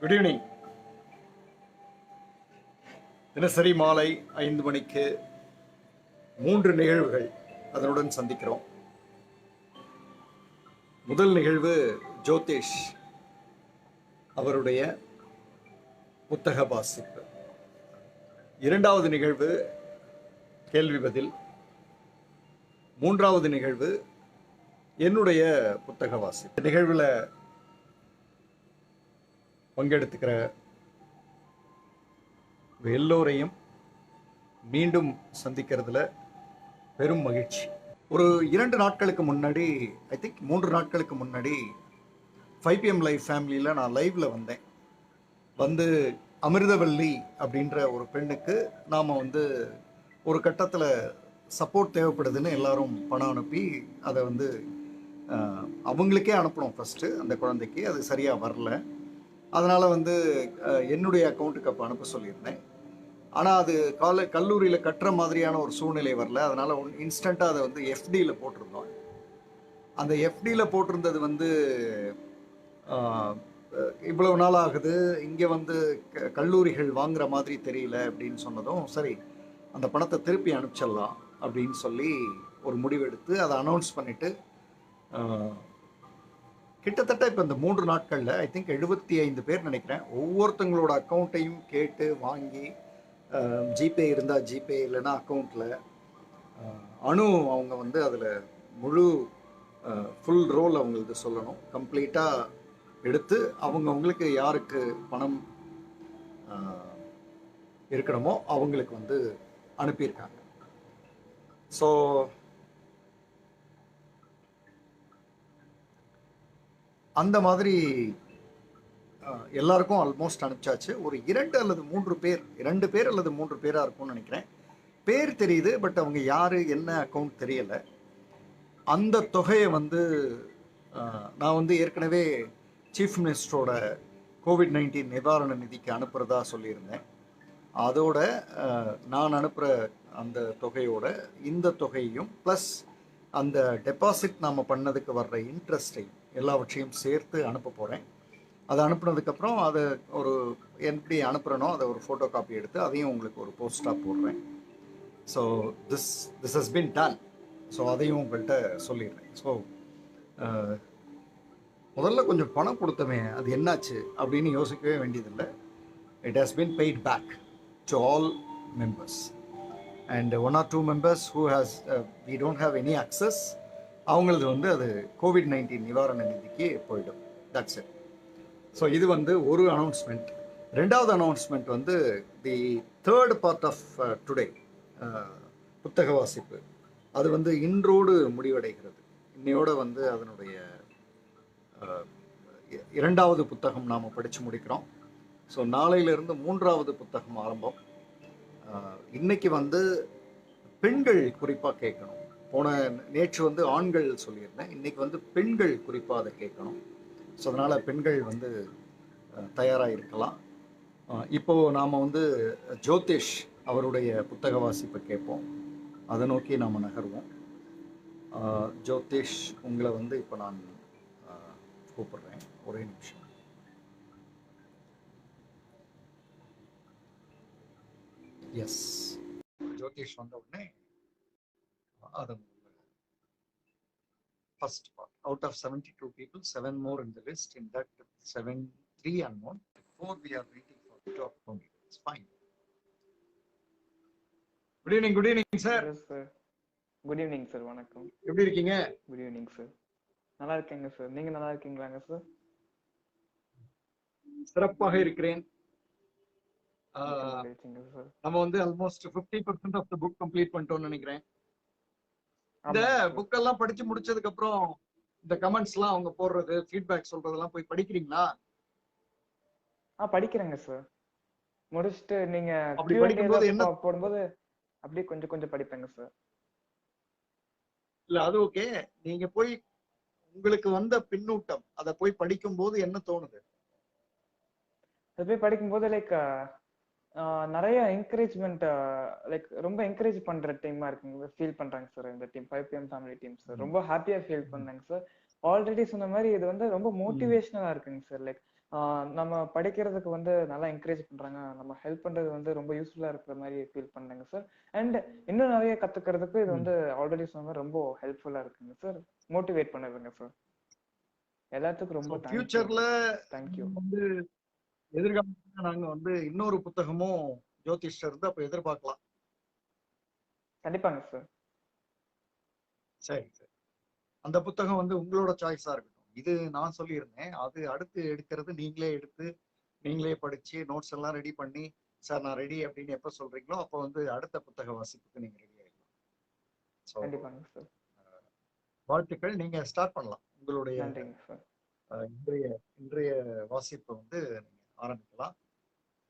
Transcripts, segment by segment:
Good evening. தினசரி மாலை 5 மணிக்கு 3 நிகழ்வுகள் அதனுடன் சந்திக்கிறோம். முதல் நிகழ்வு ஜோதிஷ் அவருடைய புத்தக வாசிப்பு. இரண்டாவது நிகழ்வு கேள்வி பதில். மூன்றாவது நிகழ்வு என்னுடைய புத்தக வாசிப்பு. நிகழ்வில் பங்கெடுத்துக்கிற எல்லோரையும் மீண்டும் சந்திக்கிறதுல பெரும் மகிழ்ச்சி. ஒரு 2 நாட்களுக்கு முன்னாடி, ஐ திங்க் 3 நாட்களுக்கு முன்னாடி 5PM லைவ் ஃபேமிலியில் நான் லைவ்ல வந்தேன். வந்து அமிர்தவல்லி அப்படின்ற ஒரு பெண்ணுக்கு நாம் ஒரு கட்டத்தில் சப்போர்ட் தேவைப்படுதுன்னு எல்லாரும் பணம் அனுப்பி அதை அவங்களுக்கே அனுப்பணும். ஃபஸ்ட்டு அந்த குழந்தைக்கு அது சரியாக வரல. அதனால் என்னுடைய அக்கௌண்ட்டுக்கு அப்போ அனுப்ப சொல்லியிருந்தேன். ஆனால் அது கல்லூரியில் கட்டுற மாதிரியான ஒரு சூழ்நிலை வரல. அதனால் இன்ஸ்டண்ட்டாக அதை எஃப்டியில் போட்டிருந்தோம். அந்த எஃப்டியில் போட்டிருந்தது இவ்வளவு நாள் ஆகுது, இங்கே கல்லூரிகள் வாங்குற மாதிரி தெரியல அப்படின்னு சொன்னதும், சரி அந்த பணத்தை திருப்பி அனுப்பிச்சிடலாம் அப்படின்னு சொல்லி ஒரு முடிவெடுத்து அதை அனௌன்ஸ் பண்ணிவிட்டு கிட்டத்தட்ட இப்போ இந்த 3 நாட்களில் ஐ திங்க் 75 பேர் நினைக்கிறேன், ஒவ்வொருத்தங்களோட அக்கௌண்ட்டையும் கேட்டு வாங்கி, ஜிபே இருந்தால் ஜிபே, இல்லைன்னா அக்கௌண்ட்டில் அணு அவங்க அதில் முழு ஃபுல் ரோல் அவங்களுக்கு சொல்லணும். கம்ப்ளீட்டாக எடுத்து அவங்களுக்கு யாருக்கு பணம் இருக்கணுமோ அவங்களுக்கு அனுப்பியிருக்காங்க. ஸோ அந்த மாதிரி எல்லாருக்கும் ஆல்மோஸ்ட் அனுப்பிச்சாச்சு. ஒரு 2 அல்லது 3 பேர், 2 பேர் அல்லது 3 பேராக இருக்கும்னு நினைக்கிறேன். பேர் தெரியுது, பட் அவங்க யார் என்ன அக்கௌண்ட் தெரியலை. அந்த தொகையை நான் ஏற்கனவே சீஃப் மினிஸ்டரோட COVID-19 நிவாரண நிதிக்கு அனுப்புகிறதா சொல்லியிருந்தேன். அதோட நான் அனுப்புகிற அந்த தொகையோட இந்த தொகையையும் ப்ளஸ் அந்த டெபாசிட் நாம் பண்ணதுக்கு வர்ற இன்ட்ரெஸ்ட்டையும் எல்லாவற்றையும் சேர்த்து அனுப்ப போகிறேன். அதை அனுப்புனதுக்கப்புறம் அதை ஒரு எப்படி அனுப்புகிறனோ அதை ஒரு ஃபோட்டோ காப்பி எடுத்து அதையும் உங்களுக்கு ஒரு போஸ்டாக போடுறேன். So this has been done. So அதையும் உங்கள்கிட்ட சொல்லிடுறேன். ஸோ முதல்ல கொஞ்சம் பணம் கொடுத்தமே, அது என்னாச்சு அப்படின்னு யோசிக்கவே வேண்டியதில்லை. It has been paid back to all members and 1 or 2 members who has we don't have any access, அவங்களது அது COVID-19 நிவாரண நிதிக்கு போயிடும். That's it. ஸோ இது ஒரு அனௌன்ஸ்மெண்ட். ரெண்டாவது announcement the third part of today புத்தக வாசிப்பு. அது இன்றோடு முடிவடைகிறது. இன்னையோட அதனுடைய 2வது புத்தகம் நாம் படித்து முடிக்கிறோம். ஸோ நாளையிலிருந்து 3வது புத்தகம் ஆரம்பம். இன்னைக்கு பெண்கள் குறிப்பாக கேட்கணும். நேற்று ஆண்கள் சொல்லியிருந்தேன், இன்னைக்கு பெண்கள் குறிப்பாக அதை கேட்கணும். ஸோ அதனால் பெண்கள் தயாராக இருக்கலாம். இப்போது நாம் ஜோதிஷ் அவருடைய புத்தக வாசிப்பை கேட்போம். அதை நோக்கி நாம் நகர்வோம். ஜோதிஷ், உங்களை இப்போ நான் கூப்பிடுறேன். ஒரே நிமிஷம். எஸ், ஜோதிஷ் வந்த உடனே அது first part. Out of 72 people, 7 more in the list. In that 3 unknown. 4 we are waiting for the top only. It's fine. Good evening sir. Yes sir. Good evening sir. வணக்கம். எப்படி இருக்கீங்க? Good evening sir. நல்லா இருக்கேங்க sir. நீங்க நல்லா இருக்கீங்களாங்க sir? சிறப்பாக இருக்கிறேன். நம்ம almost 50% of the book complete பண்ணிட்டோம்னு நினைக்கிறேன். இந்த புக் எல்லாம் படிச்சு முடிச்சதுக்கு அப்புறம் இந்த கமெண்ட்ஸ் எல்லாம் அவங்க போடுறது, ஃபீட்பேக் சொல்றதெல்லாம் போய் படிக்கிறீங்களா? படிக்கிறேங்க சார். முடிச்சிட்டு நீங்க அப்படி படிக்கும்போது என்ன போடும்போது அப்படியே கொஞ்சம் கொஞ்சம் படிப்பேங்க சார். இல்ல அது ஓகே. நீங்க போய் உங்களுக்கு வந்த பின்னூட்டம் அதை போய் படிக்கும்போது என்ன தோணுது? அது போய் படிக்கும்போது நிறைய என்கரேஜ்மெண்ட், ரொம்ப என்கரேஜ் பண்ற டீமா இருக்குங்க, ஃபீல் பண்றாங்க சார். இந்த team 5PM family team sir ரொம்ப ஹாப்பியா ஃபீல் பண்ணாங்க சார். ஆல்ரெடி சொன்ன மாதிரி இது ரொம்ப மோட்டிவேஷனலா இருக்குங்க சார். நம்ம படிக்கிறதுக்கு வந்து நல்லா என்கரேஜ் பண்றாங்க, நம்ம ஹெல்ப் பண்றது வந்து ரொம்ப யூஸ்ஃபுல்லா இருக்கிற மாதிரி ஃபீல் பண்ணேங்க சார். அண்ட் இன்னும் நிறைய கத்துக்கிறதுக்கு இது வந்து ஆல்ரெடி சொன்ன ரொம்ப ஹெல்ப்ஃபுல்லா இருக்குங்க சார். மோட்டிவேட் பண்ணுதுங்க சார். எல்லாத்துக்கும் ஸோ ரொம்ப தேங்க்யூங்க. ஃபியூச்சர்ல தேங்க்யூ. வந்து எதிர்காலத்துல நாங்க வந்து இன்னொரு புத்தகமும் ஜோதிஷ்டர் இருந்து அப்ப எதிர்பார்க்கலாம். கண்டிப்பாங்க சார். சரி சரி. அந்த புத்தகம் வந்து உங்களோட சாய்ஸா இருக்கட்டும். இது நான் சொல்லியிருந்தேன். அது அடுத்து எடுக்கிறது நீங்களே எடுத்து நீங்களே படிச்சு நோட்ஸ் எல்லாம் ரெடி பண்ணி சார் நான் ரெடி அப்படின்னு எப்ப சொல்றீங்களோ அப்போ வந்து அடுத்த புத்தக வாசிப்புக்கு நீங்க ரெடி ஆயிடலாம். ஸோ கண்டிப்பாங்க சார். வாழ்த்துக்கள். நீங்க ஸ்டார்ட் பண்ணலாம் உங்களுடைய நன்றிங்க சார். இன்றைய இன்றைய வாசிப்பை வந்து நீங்க ஆரம்பிக்கலாம்.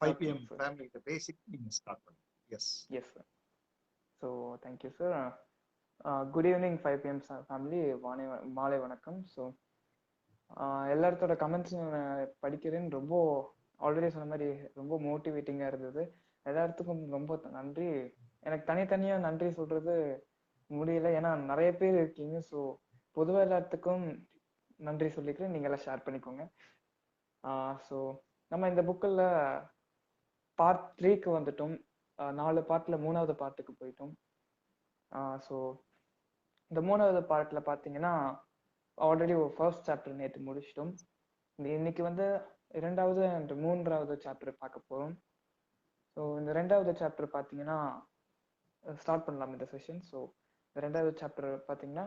5 ஓகேங்க PM சார். ஃபேமிலிட்ட பேசிட்டு நீங்க ஸ்டார்ட் பண்ணுங்க. Yes. Yes sir. So thank you sir. Good evening 5 PM family. மாலை வணக்கம். ஸோ எல்லாத்தோட கமெண்ட்ஸ் படிக்கிறேன்னு ரொம்ப ஆல்ரெடி சொன்ன மாதிரி ரொம்ப மோட்டிவேட்டிங்காக இருந்தது. எல்லாத்துக்கும் ரொம்ப நன்றி. எனக்கு தனித்தனியா நன்றி சொல்றது முடியல, ஏன்னா நிறைய பேர் இருக்கீங்க. ஸோ பொதுவாக எல்லாத்துக்கும் நன்றி சொல்லிக்கிறேன், நீங்க எல்லாம் ஷேர் பண்ணிக்கோங்க. ஸோ நம்ம இந்த புக்கில் பார்ட் 3க்கு வந்துட்டோம். 4 பார்ட்ல 3வது பார்ட்டுக்கு போயிட்டோம். ஸோ இந்த 3வது பார்ட்ல பார்த்தீங்கன்னா ஆல்ரெடி ஒரு ஃபர்ஸ்ட் சாப்டர் நேற்று முடிச்சிட்டோம். இன்னைக்கு வந்து 2வது அண்ட் 3வது சாப்டர் பார்க்க போறோம். ஸோ இந்த 2வது சாப்டர் பார்த்தீங்கன்னா ஸ்டார்ட் பண்ணலாம் இந்த செஷன். ஸோ இந்த 2வது சாப்டர் பார்த்தீங்கன்னா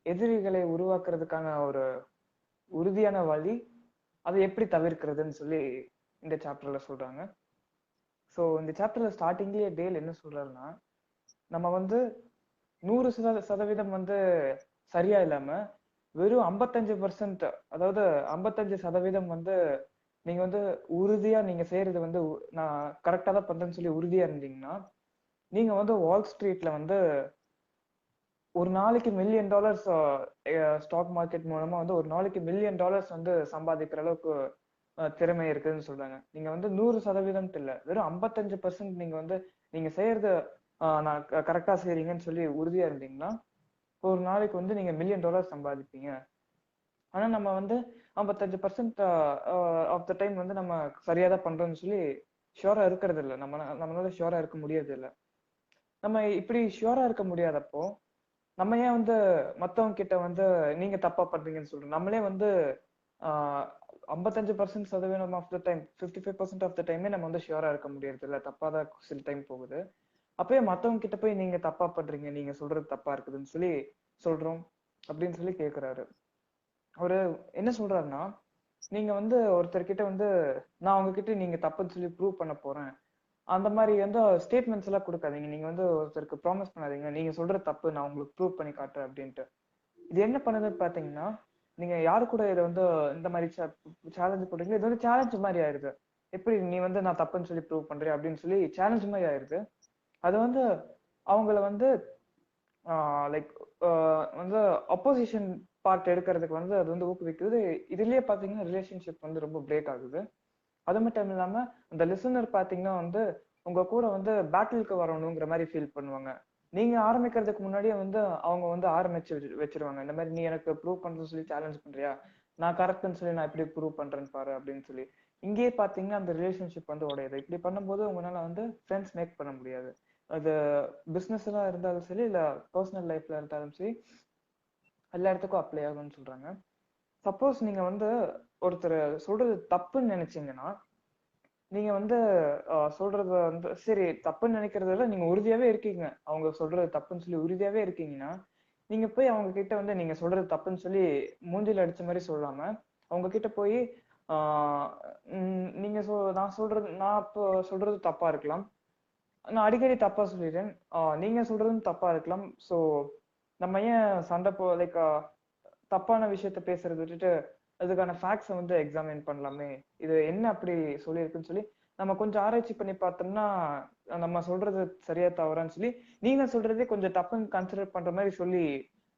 எதிரிகளை உருவாக்குறதுக்கான ஒரு உறுதியான வழி, அதை எப்படி தவிர்க்கிறதுன்னு சொல்லி இந்த சாப்டர்ல சொல்றாங்க. ஸோ இந்த சாப்டர்ல ஸ்டார்டிங்லேயே டேல் என்ன சொல்றாருன்னா, நம்ம வந்து 100% வந்து சரியா இல்லாம வெறும் 55%, அதாவது 55% வந்து நீங்க வந்து உறுதியா நீங்க செய்யறது வந்து நான் கரெக்டா தான் பண்றேன்னு சொல்லி உறுதியா இருந்தீங்கன்னா, நீங்க வந்து வால் ஸ்ட்ரீட்ல வந்து ஒரு நாளைக்கு $1 மில்லியன் ஸ்டாக் மார்க்கெட் மூலமா வந்து ஒரு நாளைக்கு $1 மில்லியன் வந்து சம்பாதிக்கிற அளவுக்கு திறமை இருக்குதுன்னு சொல்றாங்க. நீங்க வந்து 100% இல்ல, வெறும் 55% நீங்க வந்து நீங்க செய்யறது நான் கரெக்டா செய்றீங்கன்னு சொல்லி உறுதியா இருந்தீங்கன்னா ஒரு நாளைக்கு வந்து நீங்க $1 மில்லியன் சம்பாதிப்பீங்க. ஆனா நம்ம வந்து 55% ஆஃப் த டைம் வந்து நம்ம சரியா தான் பண்றோம்னு சொல்லி ஷியோரா இருக்கிறது இல்லை. நம்மளால ஷியோரா இருக்க முடியாது இல்லை. நம்ம இப்படி ஷியோரா இருக்க முடியாதப்போ நம்ம ஏன் வந்து மத்தவங்க கிட்ட வந்து நீங்க தப்பா பண்றீங்கன்னு சொல்றோம். நம்மளே வந்து 55% of the time 55% of the டைமே நம்ம வந்து ஷியோரா இருக்க முடியாது இல்லை. தப்பா தான் சில டைம் போகுது. அப்பயே மத்தவங்க கிட்ட போய் நீங்க தப்பா பண்றீங்க, நீங்க சொல்றது தப்பா இருக்குதுன்னு சொல்லி சொல்றோம் அப்படின்னு சொல்லி கேக்குறாரு. அவரு என்ன சொல்றாருன்னா, நீங்க வந்து ஒருத்தர்கிட்ட வந்து நான் உங்ககிட்ட நீங்க தப்புன்னு சொல்லி ப்ரூவ் பண்ண போறேன், அந்த மாதிரி வந்து ஸ்டேட்மெண்ட்ஸ் எல்லாம் கொடுக்காதீங்க. நீங்க வந்து ஒருத்தருக்கு ப்ராமிஸ் பண்ணாதீங்க, நீங்க சொல்றது தப்பு நான் உங்களுக்கு ப்ரூவ் பண்ணி காட்டுறேன் அப்படின்ட்டு. இது என்ன பண்ணுதுன்னு பாத்தீங்கன்னா, நீங்க யாரு கூட இதை வந்து இந்த மாதிரி சேலஞ்ச் போடுறீங்களோ இது வந்து சேலஞ்ச் மாதிரி ஆயிருது. எப்படி நீ வந்து நான் தப்புன்னு சொல்லி ப்ரூவ் பண்றேன் அப்படின்னு சொல்லி சேலஞ்ச் மாதிரி ஆயிருது. அது வந்து அவங்கள வந்து லைக் வந்து அப்போசிஷன் பார்ட் எடுக்கிறதுக்கு வந்து அது வந்து ஊக்குவிக்குது. இதுலயே பாத்தீங்கன்னா ரிலேஷன்ஷிப் வந்து ரொம்ப பிரேக் ஆகுது. அது மட்டும் இல்லாம அந்த லிசனர் பாத்தீங்கன்னா வந்து உங்க கூட வந்து பேட்டிலுக்கு வரணுங்கிற மாதிரி ஃபீல் பண்ணுவாங்க. நீங்க ஆரம்பிக்கிறதுக்கு முன்னாடியே வந்து அவங்க வந்து ஆரம்பிச்சு வச்சிருவாங்க. இந்த மாதிரி நீ எனக்கு ப்ரூவ் பண்றேன்னு சொல்லி சேலஞ்ச் பண்றியா, நான் கரெக்ட்னு சொல்லி நான் எப்படி ப்ரூவ் பண்றேன்னு பாரு அப்படின்னு சொல்லி. இங்கேயே பாத்தீங்கன்னா அந்த ரிலேஷன்ஷிப் வந்து உடையுது. இப்படி பண்ணும்போது உங்களால வந்து ஃப்ரெண்ட்ஸ் மேக் பண்ண முடியாது. அது பிசினஸ்ல இருந்தாலும் சரி, இல்ல பர்சனல் லைஃப்ல இருந்தாலும் சரி, எல்லா இடத்துக்கும் அப்ளை ஆகும்னு சொல்றாங்க. சப்போஸ் நீங்க வந்து ஒருத்தர் சொல்றது தப்புன்னு நினைச்சீங்கன்னா, நீங்க வந்து சொல்றது வந்து சரி தப்புன்னு நினைக்கிறதுல நீங்க உறுதியாவே இருக்கீங்க, அவங்க சொல்றது தப்புன்னு சொல்லி உறுதியாவே இருக்கீங்கன்னா, நீங்க போய் அவங்க கிட்ட வந்து நீங்க சொல்றது தப்புன்னு சொல்லி மூஞ்சில அடிச்ச மாதிரி சொல்லாம அவங்க கிட்ட போய் நீங்க நான் இப்போ சொல்றது தப்பா இருக்கலாம், நான் அடிக்கடி தப்பா சொல்லிடுறேன், நீங்க சொல்றதும் தப்பா இருக்கலாம். ஸோ நம்ம ஏன் சண்டை லைக் தப்பான விஷயத்த பேசுறதை விட்டுட்டு அதுக்கான ஃபேக்ட்ஸை வந்து எக்ஸாமின் பண்ணலாமே, இது என்ன அப்படி சொல்லியிருக்குன்னு சொல்லி நம்ம கொஞ்சம் ஆராய்ச்சி பண்ணி பார்த்தோம்னா நம்ம சொல்றது சரியா தவறான்னு சொல்லி நீங்க சொல்றதே கொஞ்சம் தப்புன்னு கன்சிடர் பண்ற மாதிரி சொல்லி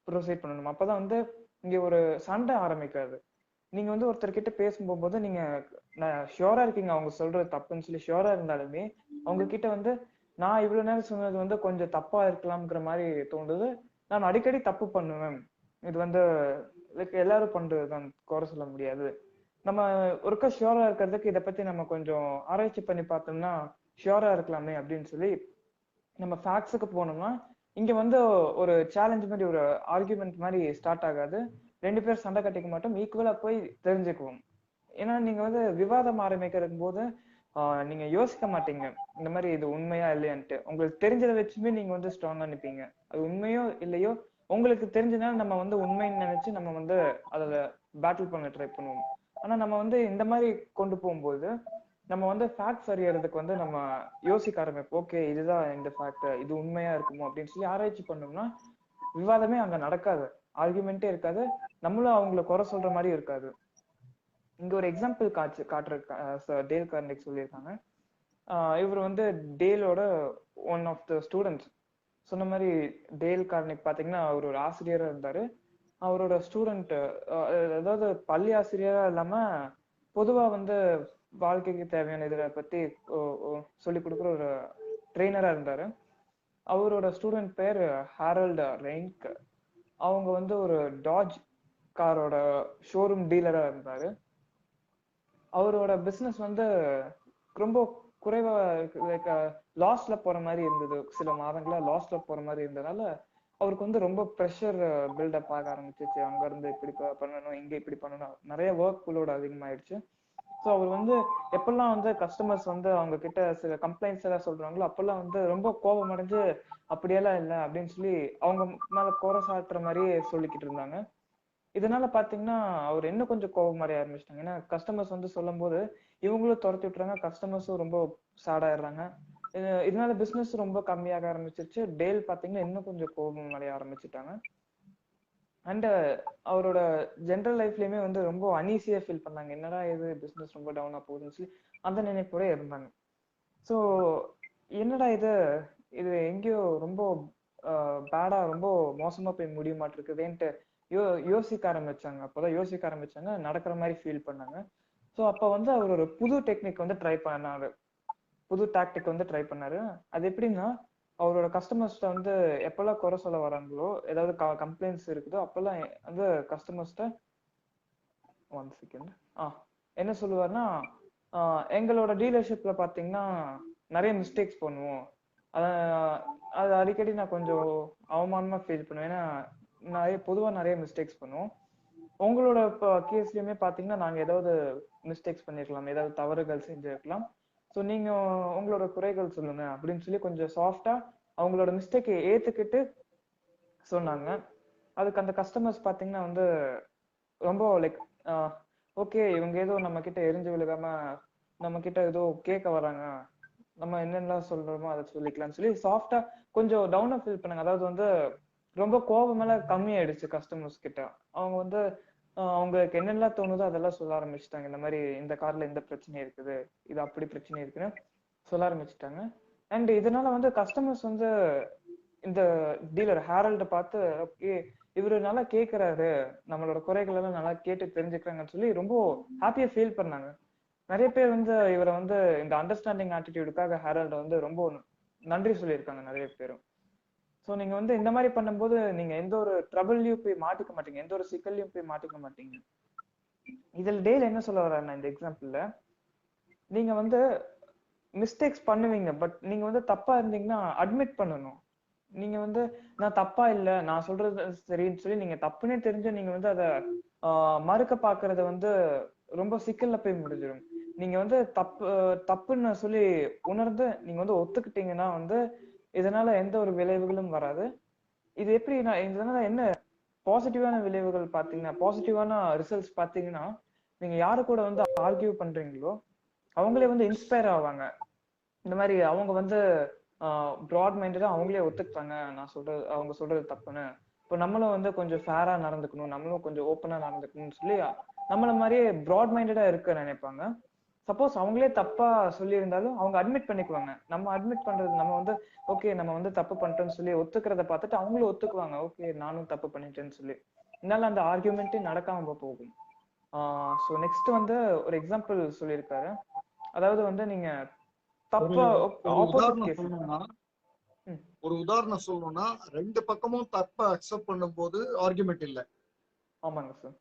ப்ரொசீட் பண்ணணும். அப்பதான் வந்து இங்க ஒரு சண்டை ஆரம்பிக்காது. நீங்க வந்து ஒருத்தர்கிட்ட பேசும்போது நீங்க ஷியோரா இருக்கீங்க அவங்க சொல்றது தப்புன்னு சொல்லி ஷியோரா இருந்தாலுமே அவங்க கிட்ட வந்து நான் இவ்வளவு நேரம் சொன்னது வந்து கொஞ்சம் தப்பா இருக்கலாம்ங்கிற மாதிரி தோன்றுது, நான் அடிக்கடி தப்பு பண்ணுவேன், இது வந்து லைக் எல்லாரும் பண்றதுதான், குறை சொல்ல முடியாது, நம்ம ஒருக்கா ஷியோரா இருக்கிறதுக்கு இதை பத்தி நம்ம கொஞ்சம் ஆராய்ச்சி பண்ணி பார்த்தோம்னா ஷியோரா இருக்கலாமே அப்படின்னு சொல்லி நம்ம ஃபேக்ட்ஸுக்கு போனோம்னா இங்க வந்து ஒரு சேலஞ்ச் மாதிரி ஒரு ஆர்கியூமெண்ட் மாதிரி ஸ்டார்ட் ஆகாது. ரெண்டு பேர் சண்டை கட்டிக்க மாட்டோம், ஈக்குவலா போய் தெரிஞ்சுக்குவோம். ஏன்னா நீங்க வந்து விவாதம் ஆரம்பிக்கிறது போது நீங்க யோசிக்க மாட்டீங்க இந்த மாதிரி இது உண்மையா இல்லையான்ட்டு. உங்களுக்கு தெரிஞ்சதை வச்சுமே நீங்க வந்து ஸ்ட்ராங்கா நிப்பீங்க. அது உண்மையோ இல்லையோ உங்களுக்கு தெரிஞ்சதுனால நம்ம வந்து உண்மைன்னு நினைச்சு நம்ம வந்து அதுல பேட்டில் பண்ண ட்ரை பண்ணுவோம். ஆனா நம்ம வந்து இந்த மாதிரி கொண்டு போகும்போது நம்ம வந்து ஃபேக்ட்ஸ் அறியறதுக்கு வந்து நம்ம யோசிக்க ஆரம்பிப்போம். ஓகே இதுதான் இந்த ஃபேக்ட், இது உண்மையா இருக்குமோ அப்படின்னு சொல்லி ஆராய்ச்சி பண்ணோம்னா விவாதமே அங்க நடக்காது, ஆர்குமெண்டே இருக்காது, நம்மளும் அவங்கள குறை சொல்ற மாதிரி இருக்காது. இங்க ஒரு எக்ஸாம்பிள் காட்டுற டேல் கார்னெக் சொல்லியிருக்காங்க. இவர் வந்து டேலோட ஒன் ஆஃப் த ஸ்டூடெண்ட்ஸ். சொன்ன மாதிரி டேல் கார்னெக் பாத்தீங்கன்னா அவர் ஒரு ஆசிரியரா இருந்தாரு. அவரோட ஸ்டூடெண்ட் அதாவது பள்ளி ஆசிரியரா இல்லாம பொதுவா வந்து வாழ்க்கைக்கு தேவையான இதை பத்தி சொல்லி கொடுக்குற ஒரு ட்ரெயினரா இருந்தாரு. அவரோட ஸ்டூடெண்ட் பேர் ஹாரல்ட் ரெயின்க். அவங்க வந்து ஒரு டாஜ் காரோட ஷோரூம் டீலரா இருந்தாரு. அவரோட பிசினஸ் வந்து ரொம்ப குறைவா லைக் லாஸ்ல போற மாதிரி இருந்தது. சில மாதங்களா லாஸ்ல போற மாதிரி இருந்ததுனால அவருக்கு வந்து ரொம்ப ப்ரெஷர் பில்டப் ஆக ஆரம்பிச்சிச்சு. அங்க இருந்து இப்படி பண்ணணும், இங்க இப்படி பண்ணணும், நிறைய ஒர்க் லோட் அதிகமாயிடுச்சு. ஸோ அவர் வந்து எப்பெல்லாம் வந்து கஸ்டமர்ஸ் வந்து அவங்க கிட்ட சில கம்ப்ளைண்ட்ஸ் எல்லாம் சொல்றாங்களோ அப்பெல்லாம் வந்து ரொம்ப கோபம் அடைஞ்சு அப்படியெல்லாம் இல்லை அப்படின்னு சொல்லி அவங்க மேல குறை சாட்டுற மாதிரியே சொல்லிக்கிட்டு இருந்தாங்க. இதனால பாத்தீங்கன்னா அவர் இன்னும் கொஞ்சம் கோபம் அடைய ஆரம்பிச்சிட்டாங்க. ஏன்னா கஸ்டமர்ஸ் வந்து சொல்லும் போது இவங்களும் துரத்தி விட்டுறாங்க, கஸ்டமர்ஸும் ரொம்ப சேட் ஆயிடுறாங்க. இதனால பிசினஸ் ரொம்ப கம்மியாக ஆரம்பிச்சிருச்சு. டேல் பாத்தீங்கன்னா இன்னும் கொஞ்சம் கோபம் அடைய ஆரம்பிச்சுட்டாங்க. அண்ட் அவரோட ஜென்ரல் லைஃப்லயுமே வந்து ரொம்ப அன்ஈஸியா ஃபீல் பண்ணாங்க. என்னடா இது பிசினஸ் ரொம்ப டவுனா போகுதுன்னு சொல்லி அந்த நினைப்போட இருந்தாங்க. ஸோ என்னடா இது இது எங்கேயோ ரொம்ப பேடா ரொம்ப மோசமா போய் முடிய மாட்டிருக்குதுன்ட்டு யோசிக்க ஆரம்பிச்சாங்க. அப்போதான் யோசிக்க ஆரம்பிச்சாங்க, நடக்கிற மாதிரி ஃபீல் பண்ணாங்க. ஸோ அப்ப வந்து அவர் ஒரு புது டெக்னிக் வந்து ட்ரை பண்ணாரு, புது டாக்டிக் வந்து ட்ரை பண்ணாரு. அது எப்படின்னா அவரோட கஸ்டமர்ஸ்ட வந்து எப்பெல்லாம் குறை சொல்ல வராங்களோ, ஏதாவது கம்ப்ளைண்ட்ஸ் இருக்குதோ அப்பெல்லாம் வந்து கஸ்டமர்ஸ்ட ஒன் செகண்ட் என்ன சொல்லுவாருன்னா எங்களோட டீலர்ஷிப்ல பாத்தீங்கன்னா நிறைய மிஸ்டேக்ஸ் பண்ணுவோம். அது அடிக்கடி நான் கொஞ்சம் அவமானமா ஃபீல் பண்ணுவேன். ஏன்னா பொதுவா நிறைய மிஸ்டேக்ஸ் பண்ணுவோம். உங்களோட கேஸ்லயுமே பாத்தீங்கன்னா நாங்க ஏதாவது மிஸ்டேக்ஸ் பண்ணிருக்கலாம், ஏதாவது தவறுகள் செஞ்சிருக்கலாம். ஸோ நீங்க உங்களோட குறைகள் சொல்லுங்க அப்படின்னு சொல்லி கொஞ்சம் சாஃப்டா அவங்களோட மிஸ்டேக்கை ஏத்துக்கிட்டு சொன்னாங்க. அதுக்கு அந்த கஸ்டமர்ஸ் பாத்தீங்கன்னா வந்து ரொம்ப லைக் ஓகே இவங்க ஏதோ நம்ம கிட்ட எரிஞ்சு விழுகாம நம்ம கிட்ட ஏதோ கேட்க வராங்க, நம்ம என்னென்ன சொல்றோமோ அதை சொல்லிக்கலாம்னு சொல்லி சாஃப்டா கொஞ்சம் டவுனா ஃபீல் பண்ணாங்க. அதாவது வந்து ரொம்ப கோபம் மேல கம்மியாயிடுச்சு கஸ்டமர்ஸ் கிட்ட. அவங்க வந்து அவங்களுக்கு என்னெல்லாம் தோணுதோ அதெல்லாம் சொல்ல ஆரம்பிச்சுட்டாங்க. இந்த மாதிரி இந்த கார்ல இந்த பிரச்சனை இருக்குது, இது அப்படி பிரச்சனை இருக்குன்னு சொல்ல ஆரம்பிச்சுட்டாங்க. அண்ட் இதனால வந்து கஸ்டமர்ஸ் வந்து இந்த டீலர் ஹேரல்ட பார்த்து ஓகே இவரு நல்லா கேட்கிறாரு, நம்மளோட குறைகள் எல்லாம் நல்லா கேட்டு தெரிஞ்சுக்கிறாங்கன்னு சொல்லி ரொம்ப ஹாப்பியா ஃபீல் பண்ணாங்க. நிறைய பேர் வந்து இவரை வந்து இந்த அண்டர்ஸ்டாண்டிங் ஆட்டிடியூடுக்காக ஹேரல்ட வந்து ரொம்ப நன்றி சொல்லியிருக்காங்க நிறைய பேரும். ஸோ நீங்க வந்து இந்த மாதிரி பண்ணும்போது நீங்க எந்த ஒரு ட்ரபிள்லயும் போய் மாட்டிக்க மாட்டீங்க, எந்த ஒரு சிக்கல்லையும் போய் மாட்டிக்க மாட்டீங்க. இதுல டேல் என்ன சொல்ல வர்றாருன்னா இந்த எக்ஸாம்பிள்ல நீங்க வந்து மிஸ்டேக்ஸ் பண்ணுவீங்க, பட் நீங்க வந்து தப்பா இருந்தீங்கன்னா அட்மிட் பண்ணணும். நீங்க வந்து நான் தப்பா இல்ல, நான் சொல்றது சரின்னு சொல்லி நீங்க தப்புன்னே தெரிஞ்சு நீங்க வந்து அதை மறுக்க பாக்குறத வந்து ரொம்ப சிக்கல்ல போய் முடிஞ்சிடும். நீங்க வந்து தப்புன்னு சொல்லி உணர்ந்து நீங்க வந்து ஒத்துக்கிட்டீங்கன்னா வந்து இதனால எந்த ஒரு விளைவுகளும் வராது. இது எப்படி இதனால என்ன பாசிட்டிவான விளைவுகள் பாத்தீங்கன்னா, பாசிட்டிவான ரிசல்ட்ஸ் பாத்தீங்கன்னா நீங்க யாரு கூட வந்து ஆர்கியூ பண்றீங்களோ அவங்களே வந்து இன்ஸ்பயர் ஆவாங்க. இந்த மாதிரி அவங்க வந்து ப்ராட் மைண்டடா அவங்களே ஒத்துக்கிட்டாங்க நான் சொல்றது அவங்க சொல்றது தப்புன்னு. இப்போ நம்மளும் வந்து கொஞ்சம் ஃபேரா நடந்துக்கணும், நம்மளும் கொஞ்சம் ஓப்பனா நடந்துக்கணும்னு சொல்லி நம்மள மாதிரியே ப்ராட் மைண்டடா இருக்க நினைப்பாங்க. சப்போஸ் அவங்களே தப்பா சொல்லியிருந்தாலும் அவங்க அட்மிட் பண்ணிக்குவாங்க. நம்ம அட்மிட் பண்றது நம்ம வந்து ஓகே நம்ம வந்து தப்பு பண்ணிட்டோம்னு சொல்லி ஒத்துக்கிறத பார்த்துட்டு அவங்களும் ஒத்துக்குவாங்க, ஓகே நானும் தப்பு பண்ணிட்டேன்னு சொல்லி. இதனால அந்த ஆர்கியூமெண்ட்டே நடக்காம போகும். ஸோ நெக்ஸ்ட் வந்து ஒரு எக்ஸாம்பிள் சொல்லியிருக்காரு. அதாவது வந்து நீங்க தப்பா ஆப்போசிட் கேஸ் ஒரு உதாரணம் சொல்லணும்னா ரெண்டு பக்கமும் தப்ப அக்செப்ட் பண்ணும்போது ஆர்குமெண்ட் இல்ல. ஆமாங்க சார்.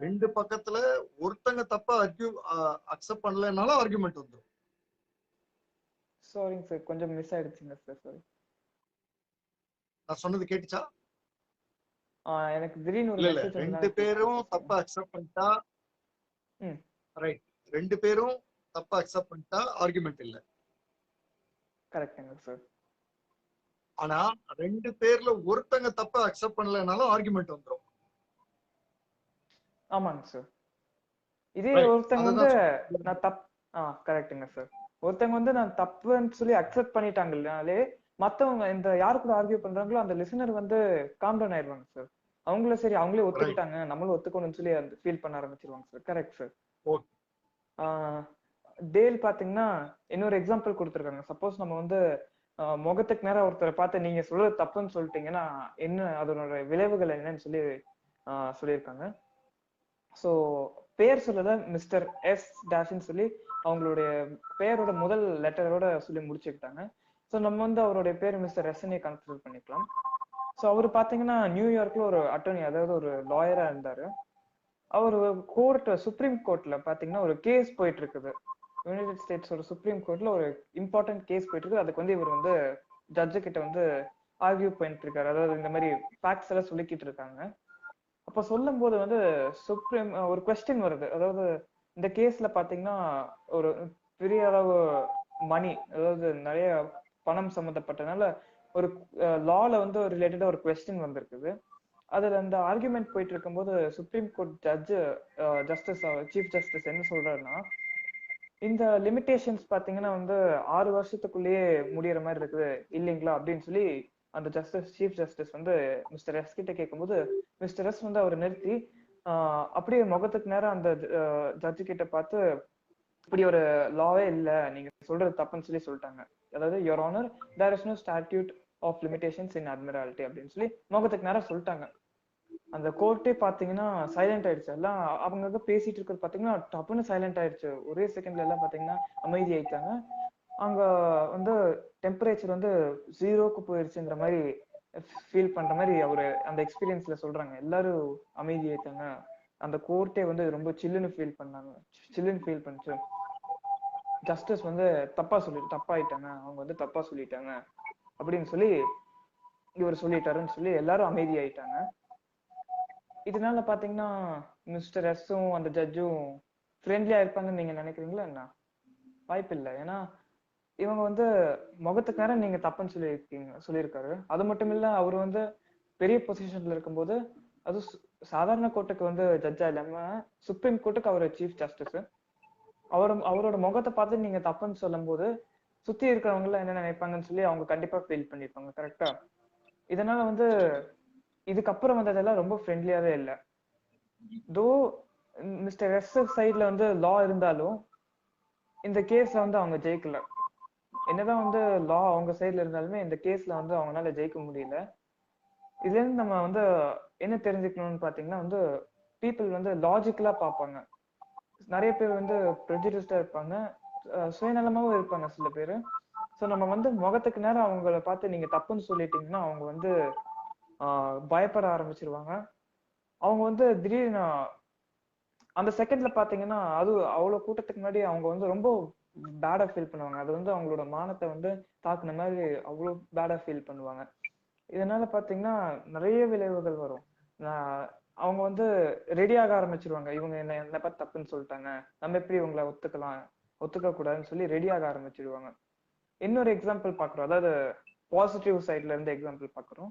ரெண்டு பக்கத்துல ஒருத்தங்க தப்பா அக்செப்ட் பண்ணலனாலும் ஆர்குமெண்ட் வந்துடும். சாரிங்க சார், கொஞ்சம் மிஸ் ஆயிடுச்சுங்க சார், சாரி. நான் சொன்னது கேட்டுச்சா? எனக்கு திடீர்னு ஒரு இல்ல இல்ல, மெசேஜ் ரெண்டு வந்தனால கேட்கல பேரும் சார், தப்பா சொல்லுங்க. அக்செப்ட் பண்ணிட்டா ம். ரைட். ரெண்டு பேரும் தப்பா அக்செப்ட் பண்ணிட்டா ஆர்குமெண்ட் இல்ல. கரெக்டுங்க சார். ஆனா ரெண்டு பேர்ல ஒருத்தங்க தப்பா அக்செப்ட் பண்ணலனாலும் ஆர்குமெண்ட் வந்துடும். ஆமாங்க சார். இதே ரைட், ஒருத்தங்க வந்து அததான் சொல்றேன். நான் கரெக்ட்டுங்க சார். ஒருத்தங்க வந்து நான் தப்புன்னு சொல்லி அக்செப்ட் பண்ணிட்டாங்கனாலே மத்தவங்க இந்த யாரு கூட ஆர்கியூ பண்றாங்களோ அந்த லிசனர் வந்து காம் டவுன் ஆயிடுவாங்க சார். அவங்கள சரி அவங்களே ரைட், ஒத்துக்கிட்டாங்க, நம்மளும் ஒத்துக்கணும்னு சொல்லி அந்த ஃபீல் பண்ண ஆரம்பிச்சிருவாங்க சார். Correct sir. ஓகே. டேல் பாத்தீங்கன்னா இன்னொரு எக்ஸாம்பிள் கொடுத்துருக்காங்க. சப்போஸ் நம்ம வந்து முகத்துக்கு நேரம் ஒருத்தரை பார்த்து நீங்க சொல்றது தப்புன்னு சொல்லிட்டீங்கன்னா என்ன அதனோட விளைவுகள் என்னன்னு சொல்லி சொல்லியிருக்காங்க. ஸோ பேர் சொல்லத மிஸ்டர் எஸ் டேஷ்ன்னு சொல்லி அவங்களுடைய பேரோட முதல் லெட்டரோட சொல்லி முடிச்சுக்கிட்டாங்க. ஸோ நம்ம வந்து அவருடைய பேர் மிஸ்டர் எஸ்என்ஏ கன்சிடர் பண்ணிக்கலாம். ஸோ அவர் பாத்தீங்கன்னா நியூயார்க்ல ஒரு அட்டர்னி, அதாவது ஒரு லாயரா இருந்தாரு. அவர் சுப்ரீம் கோர்ட்ல பாத்தீங்கன்னா ஒரு கேஸ் போயிட்டு இருக்குது. யுனைடெட் ஸ்டேட்ஸ் ஒரு சுப்ரீம் கோர்ட்ல ஒரு இம்பார்ட்டன்ட் கேஸ் போயிட்டு இருக்கு. அதுக்கு வந்து இவர் வந்து ஜட்ஜு கிட்ட வந்து ஆர்கியூ பண்ணிட்டு இருக்காரு. அதாவது இந்த மாதிரி ஃபேக்ட்ஸ் எல்லாம் சொல்லிக்கிட்டு இருக்காங்க. அப்ப சொல்லும் போது வந்து ஒரு கொஸ்டின் வருது. அதாவது இந்த கேஸ்ல பாத்தீங்கன்னா ஒரு பெரிய அளவு மணி, அதாவது நிறைய பணம் சம்பந்தப்பட்டனால ஒரு லால வந்து ரிலேட்டடா ஒரு கொஸ்டின் வந்திருக்குது. அதுல அந்த ஆர்குமெண்ட் போயிட்டு இருக்கும்போது supreme court justice chief justice என்ன சொல்றாருன்னா, இந்த லிமிடேஷன்ஸ் பாத்தீங்கன்னா வந்து 6 வருஷத்துக்குள்ளேயே முடியற மாதிரி இருக்குது இல்லைங்களா அப்படின்னு சொல்லி அந்த சீஃப் ஜஸ்டிஸ் வந்து மிஸ்டர் எஸ் கிட்ட கேட்கும்போது மிஸ்டர் எஸ் வந்து அவர் நிறுத்தி அப்படியே முகத்துக்கு நேரம் அந்த ஜட்ஜு கிட்ட பார்த்து இப்படி ஒரு லாவே இல்ல, நீங்க சொல்றது தப்புன்னு சொல்லி சொல்லிட்டாங்க. அதாவது your honour, there is no statute of limitations in admiralty அப்படின்னு சொல்லி முகத்துக்கு நேரம் சொல்லிட்டாங்க. அந்த கோர்ட்டே பாத்தீங்கன்னா சைலண்ட் ஆயிடுச்சு. எல்லாம் அவங்க பேசிட்டு இருக்கிறது பாத்தீங்கன்னா டப்புன்னு சைலண்ட் ஆயிடுச்சு. ஒரே செகண்ட்ல எல்லாம் பாத்தீங்கன்னா அமைதி ஆயிட்டாங்க. அங்க வந்து டெம்பரேச்சர் வந்து 0க்கு போயிருச்சுன்ற மாதிரி ஃபீல் பண்ற மாதிரி அவரு அந்த எக்ஸ்பீரியன்ஸ்ல சொல்றாங்க. எல்லாரும் அமைதி ஆயிட்டாங்க. அந்த கோர்ட்டே வந்து ரொம்ப சில்லுன்னு ஃபீல் பண்ணுச்சு. ஜஸ்டிஸ் வந்து தப்பாயிட்டாங்க, அவங்க வந்து தப்பா சொல்லிட்டாங்க அப்படின்னு சொல்லி இவர் சொல்லிட்டாருன்னு சொல்லி எல்லாரும் அமைதி ஆயிட்டாங்க. இதனால பாத்தீங்கன்னா மிஸ்டர் எஸ்ஸும் அந்த ஜட்ஜும் ஃப்ரெண்ட்லியா இருப்பாங்கன்னு நீங்க நினைக்கிறீங்களா என்ன? வாய்ப்பு இல்லை. ஏன்னா இவங்க வந்து முகத்துக்கு நேரம் நீங்க தப்புன்னு சொல்லியிருக்காரு. அது மட்டும் இல்ல அவர் வந்து பெரிய பொசிஷன்ல இருக்கும்போது, அது சாதாரண கோர்ட்டுக்கு வந்து ஜட்ஜா இல்லாம சுப்ரீம் கோர்ட்டுக்கு அவர் சீஃப் ஜஸ்டிஸ். அவரோட முகத்தை பார்த்து நீங்க தப்புன்னு சொல்லும் போது சுத்தி இருக்கிறவங்க எல்லாம் என்ன நினைப்பாங்கன்னு சொல்லி அவங்க கண்டிப்பா ஃபீல் பண்ணிருப்பாங்க. கரெக்டா? இதனால வந்து இதுக்கப்புறம் வந்ததெல்லாம் ரொம்ப ஃப்ரெண்ட்லியாவே இல்லை. தோ மிஸ்டர் எஸ் சைட்ல வந்து லா இருந்தாலும் இந்த கேஸ்ல வந்து அவங்க ஜெயிக்கல. என்னதான் வந்து லா அவங்க சைட்ல இருந்தாலுமே இந்த கேஸ்ல வந்து அவங்களால ஜெயிக்க முடியல. இதுல இருந்து நம்ம வந்து என்ன தெரிஞ்சுக்கணும்னு பாத்தீங்கன்னா வந்து பீப்புள் வந்து லாஜிக்கலா பார்ப்பாங்க. நிறைய பேர் வந்து ப்ரெஜுடிஸ்டா இருப்பாங்க, சுயநலமாவும் இருப்பாங்க சில பேரு. ஸோ நம்ம வந்து முகத்துக்கு நேரம் அவங்கள பார்த்து நீங்க தப்புன்னு சொல்லிட்டீங்கன்னா அவங்க வந்து பயப்பட ஆரம்பிச்சிருவாங்க. அவங்க வந்து திடீர்னு அந்த செகண்ட்ல பாத்தீங்கன்னா அது அவ்வளவு கூட்டத்துக்கு முன்னாடி அவங்க வந்து ரொம்ப பேடா ஃபீல் பண்ணுவாங்க. அது வந்து அவங்களோட மானத்தை வந்து தாக்குன மாதிரி அவ்வளவு பேடா ஃபீல் பண்ணுவாங்க. இதனால பாத்தீங்கன்னா நிறைய விளைவுகள் வரும். அவங்க வந்து ரெடி ஆக ஆரம்பிச்சிருவாங்க. இவங்க என்ன பார்த்து தப்புன்னு சொல்லிட்டாங்க, நம்ம எப்படி இவங்களை ஒத்துக்க கூடாதுன்னு சொல்லி ரெடி ஆக ஆரம்பிச்சிருவாங்க. இன்னொரு எக்ஸாம்பிள் பாக்குறோம், அதாவது பாசிட்டிவ் சைட்ல இருந்து எக்ஸாம்பிள் பாக்குறோம்.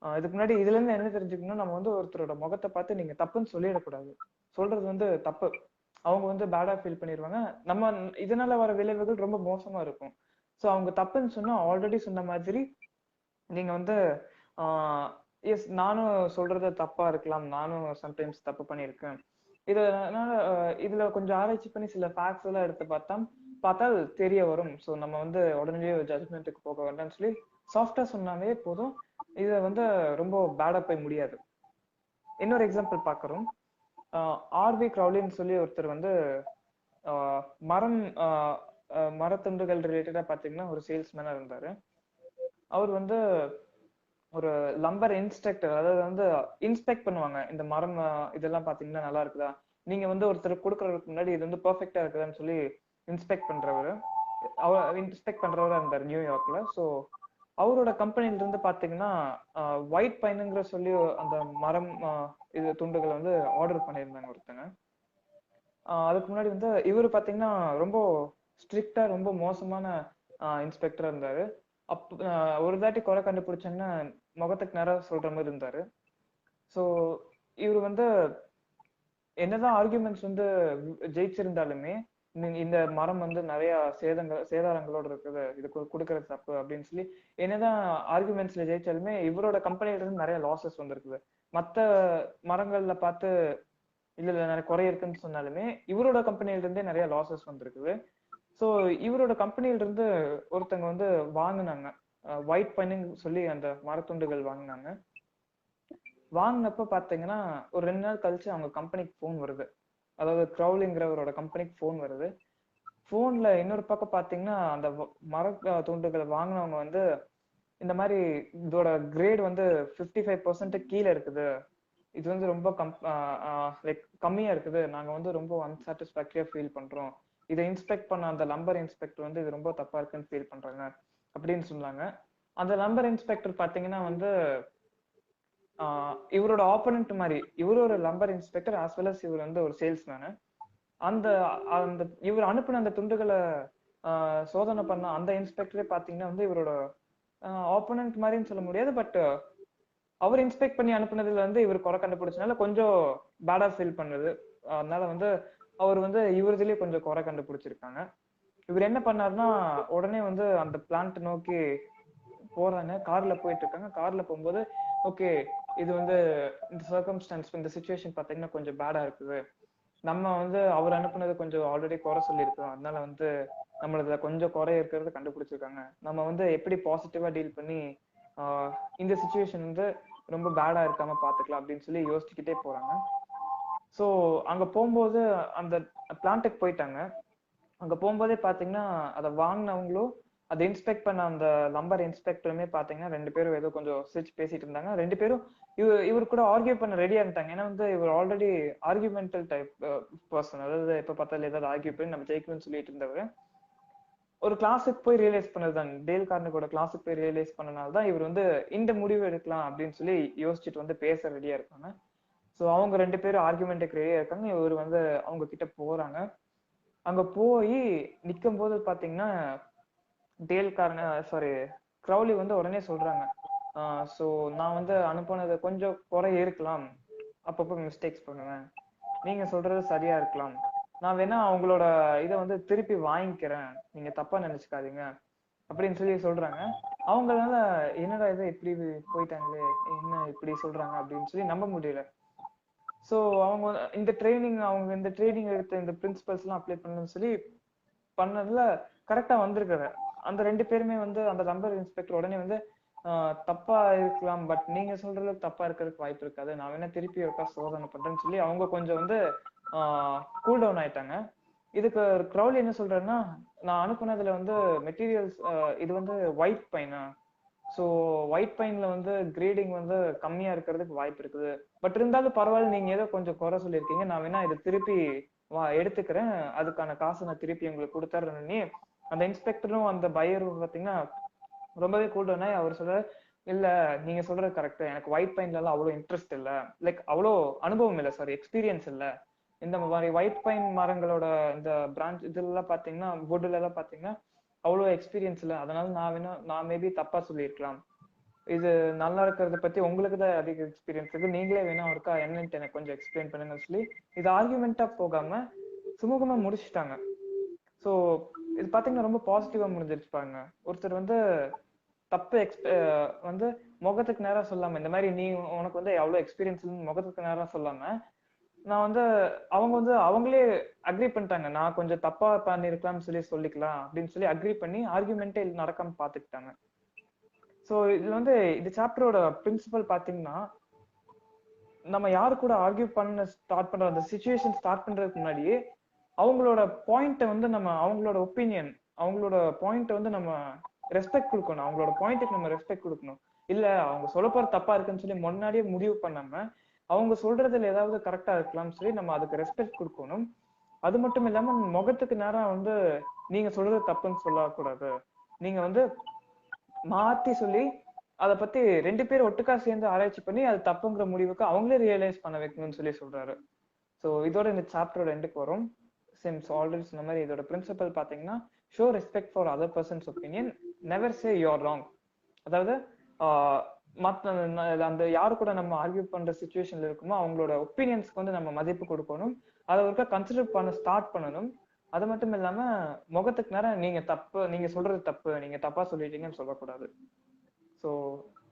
இதுக்கு முன்னாடி இதுல இருந்து என்ன தெரிஞ்சுக்கணும், நம்ம வந்து ஒருத்தரோட முகத்தை பார்த்து நீங்க தப்புன்னு சொல்லிடக்கூடாது. சொல்றது வந்து தப்பு. அவங்க வந்து பேடா ஃபீல் பண்ணிடுவாங்க. நம்ம இதனால வர விளைவுகள் ரொம்ப மோசமா இருக்கும். ஸோ அவங்க தப்புன்னு சொன்னா ஆல்ரெடி சொன்ன மாதிரி நீங்க வந்து எஸ் நானும் சொல்றது தப்பா இருக்கலாம், நானும் சம்டைம்ஸ் தப்பு பண்ணியிருக்கேன். இதனால இதுல கொஞ்சம் ஆராய்ச்சி பண்ணி சில ஃபேக்ட்ஸ் எல்லாம் எடுத்து பார்த்தால் தெரிய வரும். ஸோ நம்ம வந்து உடனே ஜட்மெண்ட்டுக்கு போக வேண்டாம்னு சொல்லி சாஃப்டா சொன்னாலே போதும். இதை வந்து ரொம்ப பேடா போய் முடியாது. இன்னொரு எக்ஸாம்பிள் பார்க்குறோம். ஆர்வி க்ரௌலின்னு சொல்லி ஒருத்தர் வந்து மரம் மரத்துண்டுகள் ரிலேட்டடா பாத்தீங்கன்னா ஒரு சேல்ஸ்மேனா இருந்தாரு. அவர் வந்து ஒரு லம்பர் இன்ஸ்ட்ரக்டர், அதாவது வந்து இன்ஸ்பெக்ட் பண்ணுவாங்க இந்த மரம் இதெல்லாம் பாத்தீங்கன்னா நல்லா இருக்குதா, நீங்க வந்து ஒருத்தர் கொடுக்கறதுக்கு முன்னாடி இது வந்து பெர்ஃபெக்ட்டா இருக்குதான்னு சொல்லி இன்ஸ்பெக்ட் பண்றவரு, இன்ஸ்பெக்ட் பண்றவரா இருந்தார் நியூயார்க்ல. ஸோ அவரோட கம்பெனில இருந்து பாத்தீங்கன்னா ஒயிட் பைனுங்கிற சொல்லி அந்த மரம் இது துண்டுகளை வந்து ஆர்டர் பண்ணியிருந்தாங்க ஒருத்தங்க. அதுக்கு முன்னாடி வந்து இவரு பாத்தீங்கன்னா ரொம்ப ஸ்ட்ரிக்டா ரொம்ப மோசமான இன்ஸ்பெக்டரா இருந்தாரு. ஒரு தாட்டி குறை கண்டுபிடிச்சேன்னா முகத்துக்கு நேரம் சொல்ற மாதிரி இருந்தாரு. ஸோ இவர் வந்து என்னதான் ஆர்குமெண்ட்ஸ் வந்து ஜெயிச்சிருந்தாலுமே இந்த மரம் வந்து நிறைய சேதாரங்களோட இருக்குது, இது கொடுக்கறது தப்பு அப்படின்னு சொல்லி என்னதான் ஆர்குமெண்ட்ஸ்ல ஜெயிச்சாலுமே இவரோட கம்பெனில இருந்து நிறைய லாசஸ் வந்திருக்குது. மத்த மரங்கள்ல பார்த்து இல்ல இல்ல நிறைய குறை இருக்குன்னு சொன்னாலுமே இவரோட கம்பெனில இருந்தே நிறைய லாசஸ் வந்திருக்குது. ஸோ இவரோட கம்பெனில இருந்து ஒருத்தங்க வந்து வாங்கினாங்க, ஒயிட் பைனுன்னு சொல்லி அந்த மரத்துண்டுகள் வாங்கினாங்க. வாங்கினப்ப பாத்தீங்கன்னா ஒரு 2 நாள் கழிச்சு அவங்க கம்பெனிக்கு போன் வருது, அதாவது க்ரௌலிங்கிறவரோட கம்பெனிக்கு போன் வருது. போன்ல இன்னொரு பக்கம் பாத்தீங்கன்னா அந்த மர துண்டுகளை வாங்கினவங்க வந்து இந்த மாதிரி இதோட கிரேட் வந்து 55% கீழே இருக்குது, இது வந்து ரொம்ப லைக் கம்மியா இருக்குது, நாங்க வந்து ரொம்ப அன்சாட்டிஸ்பாக்டரியா ஃபீல் பண்றோம், இதை இன்ஸ்பெக்ட் பண்ண அந்த லம்பர் இன்ஸ்பெக்டர் வந்து இது ரொம்ப தப்பா இருக்குன்னு ஃபீல் பண்றாங்க அப்படின்னு சொன்னாங்க. அந்த லம்பர் இன்ஸ்பெக்டர் பாத்தீங்கன்னா வந்து இவரோட ஆப்போனன்ட் மாதிரி, இவரு ஒரு lumber inspector as well as இவர் வந்து ஒரு சேல்ஸ்மேனு. அந்த அந்த இவர் அனுப்பின அந்த துண்டுகளை சோதனை பண்ண அந்த இன்ஸ்பெக்டரே பாத்தீங்கன்னா வந்து இவரோட ஆப்போனன்ட் மாதிரின்னு சொல்ல முடியாது, பட் அவர் இன்ஸ்பெக்ட் பண்ணி அனுப்புனதுல வந்து இவர் குறை கண்டுபிடிச்சனால கொஞ்சம் பேடா ஃபீல் பண்ணுது. அதனால வந்து அவர் வந்து இவரதுலயே கொஞ்சம் குறை கண்டுபிடிச்சிருக்காங்க. இவர் என்ன பண்ணாருன்னா உடனே வந்து அந்த பிளான்ட் நோக்கி போறாங்க, கார்ல போயிட்டு இருக்காங்க. கார்ல போகும்போது ஓகே இது வந்து இந்த சர்க்கம்ஸ்டான்ஸ் இந்த சிச்சுவேஷன் பாத்தீங்கன்னா கொஞ்சம் பேடா இருக்குது, நம்ம வந்து அவர் அனுப்புனது கொஞ்சம் ஆல்ரெடி குறை சொல்லியிருக்கோம், அதனால வந்து நம்மளதுல கொஞ்சம் குறை இருக்கிறது கண்டுபிடிச்சிருக்காங்க, நம்ம வந்து எப்படி பாசிட்டிவா டீல் பண்ணி இந்த சிச்சுவேஷன் வந்து ரொம்ப பேடா இருக்காம பாத்துக்கலாம் அப்படின்னு சொல்லி யோசிச்சுக்கிட்டே போறாங்க. ஸோ அங்க போகும்போது அந்த பிளான்ட்டுக்கு போயிட்டாங்க. அங்க போகும்போதே பாத்தீங்கன்னா அதை வாங்கினவங்களும் அதை இன்ஸ்பெக்ட் பண்ண அந்த லம்பர் இன்ஸ்பெக்டருமே பாத்தீங்கன்னா 2 பேரும் ஏதோ கொஞ்சம் சிரிச்சு பேசிட்டு இருந்தாங்க. 2 பேரும் இவர் கூட ஆர்கியூ பண்ண ரெடியா இருந்தாங்க. ஏன்னா வந்து இவர் ஆல்ரெடி ஆர்கியூமெண்டல் டைப் பர்சன், அதாவது எப்ப பார்த்தாலும் ஏதாவது ஆர்கியூ பண்ணி நம்ம ஜெயிக்கணும்னு சொல்லிட்டு இருந்தவர் ஒரு கிளாஸுக்கு போய் ரியலைஸ் பண்ணதுதான், டேல் கார்னகோட கிளாஸுக்கு போய் ரியலைஸ் பண்ணனால்தான் இவர் வந்து இந்த முடிவு எடுக்கலாம் அப்படின்னு சொல்லி யோசிச்சுட்டு வந்து பேச ரெடியா இருக்காங்க. ஸோ அவங்க 2 பேரும் ஆர்குமெண்ட்டுக்கு ரெடியா இருக்காங்க. இவர் வந்து அவங்க கிட்ட போறாங்க. அங்க போய் நிக்கும் போது பாத்தீங்கன்னா க்ரௌலி வந்து உடனே சொல்றாங்க, ஸோ நான் வந்து அனுப்புனது கொஞ்சம் குறை இருக்கலாம், அப்பப்போ மிஸ்டேக்ஸ் பண்ணுவேன், நீங்க சொல்றது சரியா இருக்கலாம், நான் வேணா அவங்களோட இதை வந்து திருப்பி வாங்கிக்கிறேன், நீங்க தப்பா நினைச்சுக்காதீங்க அப்படின்னு சொல்லி சொல்றாங்க. அவங்களால என்னடா இதை இப்படி போயிட்டாங்களே, என்ன இப்படி சொல்றாங்க அப்படின்னு சொல்லி நம்ப முடியல. ஸோ அவங்க இந்த ட்ரைனிங் எடுத்த இந்த பிரின்சிபல்ஸ் எல்லாம் அப்ளை பண்ணணும்னு சொல்லி பண்ணதுல கரெக்டா வந்திருக்காரு. அந்த 2 பேருமே வந்து அந்த லம்பர் இன்ஸ்பெக்டர் உடனே வந்து தப்பா இருக்கலாம், பட் நீங்க சொல்றது தப்பா இருக்கிறதுக்கு வாய்ப்பு இருக்காது, நான் வேணா திருப்பி ஒருக்கா சோதனை பண்றேன்னு சொல்லி அவங்க கொஞ்சம் வந்து கூல் டவுன் ஆயிட்டாங்க. இதுக்கு க்ரௌலி என்ன சொல்றாருன்னா, நான் அனுப்புனதுல வந்து மெட்டீரியல்ஸ் இது வந்து ஒயிட் பைனா, ஸோ ஒயிட் பைன்ல வந்து கிரேடிங் வந்து கம்மியா இருக்கிறதுக்கு வாய்ப்பு இருக்குது, பட் இருந்தாலும் பரவாயில்ல, நீங்க ஏதோ கொஞ்சம் குறை சொல்லியிருக்கீங்க, நான் வேணா இதை திருப்பி எடுத்துக்கிறேன், அதுக்கான காசு நான் திருப்பி உங்களுக்கு கொடுத்துறேன்னு அந்த இன்ஸ்பெக்டரும் அந்த பையரும் பாத்தீங்கன்னா ரொம்பவே கூல் டவுன் ஆகி அவர் சொல்றாரு, இல்ல நீங்க சொல்றது கரெக்ட், எனக்கு ஒயிட் பைன்ல எல்லாம் அவ்வளவு இன்ட்ரெஸ்ட் இல்ல, லைக் அவ்வளோ அனுபவம் இல்ல, சாரி எக்ஸ்பீரியன்ஸ் இல்ல, இந்த மாதிரி ஒயிட் பைன் மரங்களோட இந்த பிரான்ச் இதெல்லாம் பாத்தீங்கன்னா வுட்ல எல்லாம் பாத்தீங்கன்னா அவ்வளவு எக்ஸ்பீரியன்ஸ் இல்ல, அதனால நான் மேபி தப்பா சொல்லியிருக்கலாம், இது நல்லா இருக்கிறத பத்தி உங்களுக்கு தான் அதிக எக்ஸ்பீரியன்ஸ் இருக்கு, நீங்களே வேணா ஒருக்கா என்னன்ட்டு எனக்கு கொஞ்சம் எக்ஸ்பிளைன் பண்ணுங்க சொல்லி இது ஆர்குமெண்டா போகாம சுமூகமா முடிச்சுட்டாங்க. ஸோ இது பாத்தீங்கன்னா ரொம்ப பாசிட்டிவா முடிஞ்சிருச்சு பாருங்க. ஒருத்தர் வந்து தப்பு வந்து முகத்துக்கு நேரா சொல்லாம, இந்த மாதிரி நீ உனக்கு வந்து எவ்வளவு எக்ஸ்பீரியன்ஸ் முகத்துக்கு நேரா சொல்லாம, நான் வந்து அவங்க வந்து அவங்களே அக்ரி பண்ணிட்டாங்க, நான் கொஞ்சம் தப்பா பண்ணிருக்கலாம்னு சொல்லி சொல்லிக்கலாம் அப்படின்னு சொல்லி அக்ரி பண்ணி ஆர்குமெண்டே நடக்காம பாத்துக்கிட்டாங்க. ஸோ இதுல வந்து இந்த சாப்டரோட பிரின்சிபல் பாத்தீங்கன்னா, நம்ம யாரு கூட ஆர்கியூ பண்ண ஸ்டார்ட் பண்ற அந்த சிச்சுவேஷன் ஸ்டார்ட் பண்றதுக்கு முன்னாடியே அவங்களோட பாயிண்ட்டை வந்து நம்ம அவங்களோட ஒப்பீனியன் அவங்களோட பாயிண்ட்டை வந்து நம்ம ரெஸ்பெக்ட் கொடுக்கணும், அவங்களோட பாயிண்ட்டுக்கு நம்ம ரெஸ்பெக்ட் கொடுக்கணும். இல்ல அவங்க சொல்ல போற தப்பா இருக்குன்னு சொல்லி முன்னாடியே முடிவு பண்ணாம அவங்க சொல்றதுல ஏதாவது கரெக்டா இருக்கலாம்னு சொல்லி நம்ம அதுக்கு ரெஸ்பெக்ட் கொடுக்கணும். அது மட்டும் இல்லாம முகத்துக்கு நேரம் வந்து நீங்க சொல்றது தப்புன்னு சொல்லக்கூடாது. நீங்க வந்து மாத்தி சொல்லி அத பத்தி 2 பேரும் ஒட்டுக்கா சேர்ந்து ஆராய்ச்சி பண்ணி அது தப்புங்கிற முடிவுக்கு அவங்களே ரியலைஸ் பண்ண வைக்கணும்னு சொல்லி சொல்றாரு. சோ இதோட இந்த சாப்டரோட எண்டுக்கு வரும். சின்ஸ் ஆல்ரெடி சொன்ன மாதிரி இதோட பிரின்சிபல் பாத்தீங்கன்னா, show respect for other persons opinion, never say you are wrong. அதாவது மத்த அந்த யாரு கூட நம்ம ஆர்கியூ பண்ற சுச்சுவேஷன்ல இருக்குமோ அவங்களோட ஒப்பீனியன்ஸ்க்கு வந்து நம்ம மதிப்பு கொடுக்கணும். அதை ஒருக்கா கன்சிடர் பண்ண ஸ்டார்ட் பண்ணணும். அது மட்டும் இல்லாம முகத்துக்கு நேரம் நீங்க தப்பு, நீங்க சொல்றது தப்பு, நீங்க தப்பா சொல்லிட்டீங்கன்னு சொல்லக்கூடாது. ஸோ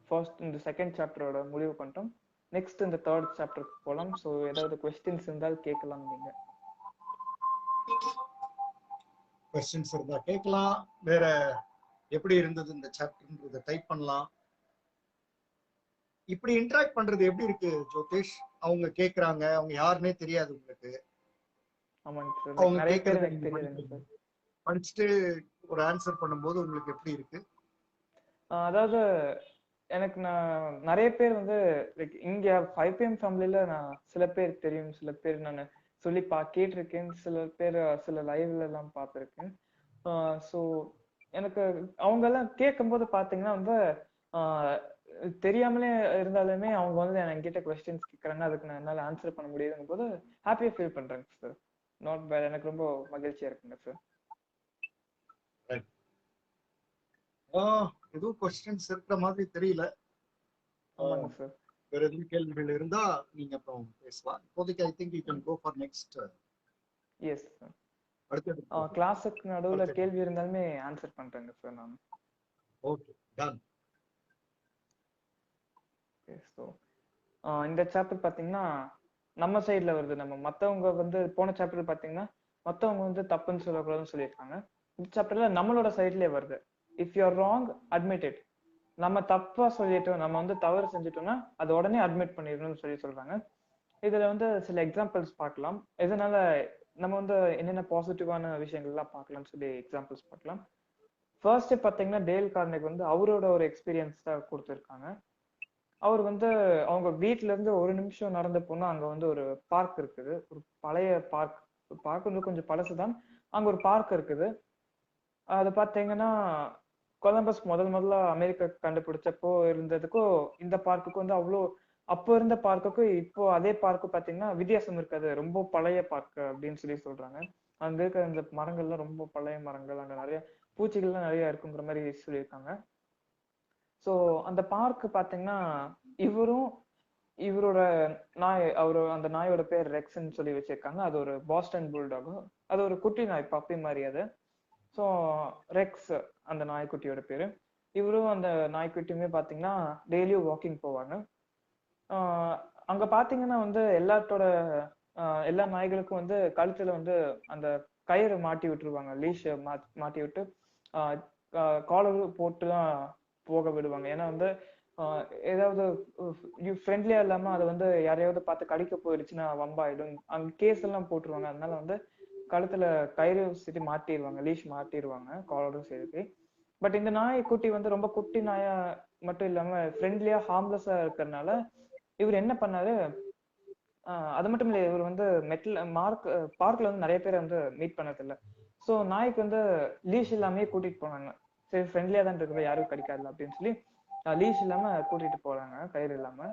ஃபர்ஸ்ட் இந்த செகண்ட் சாப்டரோட முடிவு பண்ணிட்டோம். நெக்ஸ்ட் இந்த தேர்ட் சாப்டருக்கு போகலாம். ஸோ ஏதாவது கொஸ்டின்ஸ் இருந்தால் கேட்கலாம் நீங்க. கொஸ்டின்ஸ் இருந்தா கேட்கலாம். வேற எப்படி இருந்தது இந்த சாப்டர்ன்றத டைப் பண்ணலாம். இப்படி இன்டராக்ட் பண்றது எப்படி இருக்கு ஜோதிஷ்? அவங்க கேக்குறாங்க, அவங்க யாருன்னே தெரியாது உங்களுக்கு. ஆமாங்க சார், அவங்க நிறைய பேர் கேக்குறத எனக்கு நீங்க தெரியாதுங்க சார். படிச்சுட்டு ஒரு ஆன்சர் பண்ணும்போது உங்களுக்கு எப்படி இருக்கு? அதாவது எனக்கு நான் நிறைய பேர் வந்து லைக் இங்க 5PM ஃபேமிலியில நான் சில பேர் தெரியும், சில பேர் நான் சொல்லி கேட்டிருக்கேன், சில பேர் சில லைவ்ல எல்லாம் பார்த்துருக்கேன். ஸோ எனக்கு அவங்க எல்லாம் கேட்கும்போது பாத்தீங்கன்னா வந்து தெரியாமலே இருந்தாலுமே அவங்க வந்து என்கிட்ட கொஸ்டின்ஸ் கேட்கறாங்க, அதுக்கு நான் என்னால ஆன்சர் பண்ண முடியுதுங்கும் போது ஹாப்பியா ஃபீல் பண்றேங்க சார். நாட் பேட், எனக்கு ரொம்ப மகிழ்ச்சியா இருக்குங்க சார். எதுவும் கொஸ்டின்ஸ் இருக்கிற மாதிரி தெரியல. ஆமாங்க சார். வேற எதுவும் கேள்விகள் இருந்தா நீங்க அப்புறம் பேசலாம். இப்போதைக்கு I think you can go for next. Yes sir. அடுத்து கிளாஸுக்கு நடுவுல கேள்வி இருந்தாலுமே ஆன்சர் பண்றேங்க சார் நான். Okay, done. ஸோ இந்த சாப்டர் பாத்தீங்கன்னா நம்ம சைட்ல வருது. நம்ம மத்தவங்க வந்து போன சாப்டர் பாத்தீங்கன்னா மத்தவங்க வந்து தப்புன்னு சொல்லக்கூடாதுன்னு சொல்லியிருக்காங்க. இந்த சாப்டர்ல நம்மளோட சைட்லயே வருது. If you are wrong admit it. நம்ம தப்பா சொல்லிட்டோம், நம்ம வந்து தவறு செஞ்சுட்டோம்னா அது உடனே அட்மிட் பண்ணிடணும்னு சொல்லி சொல்றாங்க. இதுல வந்து சில எக்ஸாம்பிள்ஸ் பார்க்கலாம். இதனால நம்ம வந்து என்னென்ன பாசிட்டிவான விஷயங்கள் எல்லாம் பார்க்கலாம்னு சொல்லி எக்ஸாம்பிள்ஸ் பார்க்கலாம். ஃபர்ஸ்ட் பாத்தீங்கன்னா டேல் கார்னெக் வந்து அவரோட ஒரு எக்ஸ்பீரியன்ஸ் தான் கொடுத்துருக்காங்க. அவர் வந்து அவங்க வீட்ல இருந்து ஒரு நிமிஷம் நடந்து போனா அங்க வந்து ஒரு பார்க் இருக்குது. ஒரு பழைய பார்க். பார்க் வந்து கொஞ்சம் பழசுதான். அங்க ஒரு பார்க் இருக்குது. அது பாத்தீங்கன்னா கொலம்பஸ் முதல்ல அமெரிக்கா கண்டுபிடிச்சப்போ இருந்ததுக்கும் இந்த பார்க்குக்கு வந்து அவ்வளோ, அப்போ இருந்த பார்க்குக்கும் இப்போ அதே பார்க்கு பாத்தீங்கன்னா வித்தியாசம் இருக்காது. ரொம்ப பழைய பார்க் அப்படின்னு சொல்லி சொல்றாங்க. அங்க இருக்க இந்த மரங்கள்லாம் ரொம்ப பழைய மரங்கள், அங்க நிறைய பூச்சிகள்லாம் நிறைய இருக்குங்கிற மாதிரி சொல்லியிருக்காங்க. ஸோ அந்த பார்க் பாத்தீங்கன்னா இவரும் இவரோட நாய், அவரு அந்த நாயோட பேர் ரெக்ஸ்ன்னு சொல்லி வச்சிருக்காங்க. அது ஒரு பாஸ்டன் புல்டாக். அது ஒரு குட்டி நாய், பப்பி மாதிரி அது. ஸோ ரெக்ஸ் அந்த நாய்க்குட்டியோட பேரு. இவரும் அந்த நாய்க்குட்டியுமே பாத்தீங்கன்னா டெய்லியும் வாக்கிங் போவாங்க. அங்க பாத்தீங்கன்னா வந்து எல்லா நாய்களுக்கும் வந்து கழுத்துல வந்து அந்த கயிறு மாட்டி விட்டுருவாங்க, லீஷ் மாட்டி விட்டு காலர் போட்டு தான் போக விடுவாங்க. ஏன்னா வந்து ஏதாவது ஃப்ரெண்ட்லியா இல்லாம அதை வந்து யாரையாவது பார்த்து கடிக்க போயிடுச்சுன்னா வம்பாயிடும், அங்க கேஸ் எல்லாம் போட்டுருவாங்க. அதனால வந்து கழுத்துல கயிறு சுத்தி மாட்டிடுவாங்க, லீஷ் மாட்டிடுவாங்க காலரும் சேர்த்து. பட் இந்த நாய்க்குட்டி வந்து ரொம்ப குட்டி நாயா மட்டும் இல்லாம ஃப்ரெண்ட்லியா ஹார்ம்லெஸ்ஸா இருக்கிறதுனால இவர் என்ன பண்ணாரு, அது மட்டும் இல்ல, இவர் வந்து பார்க்ல வந்து நிறைய பேரை வந்து மீட் பண்ணது இல்ல. ஸோ நாய்க்கு வந்து லீஷ் இல்லாமயே கூட்டிட்டு போனாங்க. சரி ஃப்ரெண்ட்லியா தான் இருக்குது, யாரும் கடிக்காதுல அப்படின்னு சொல்லி லீஷ் இல்லாம கூட்டிட்டு போறாங்க, கயிறு இல்லாம.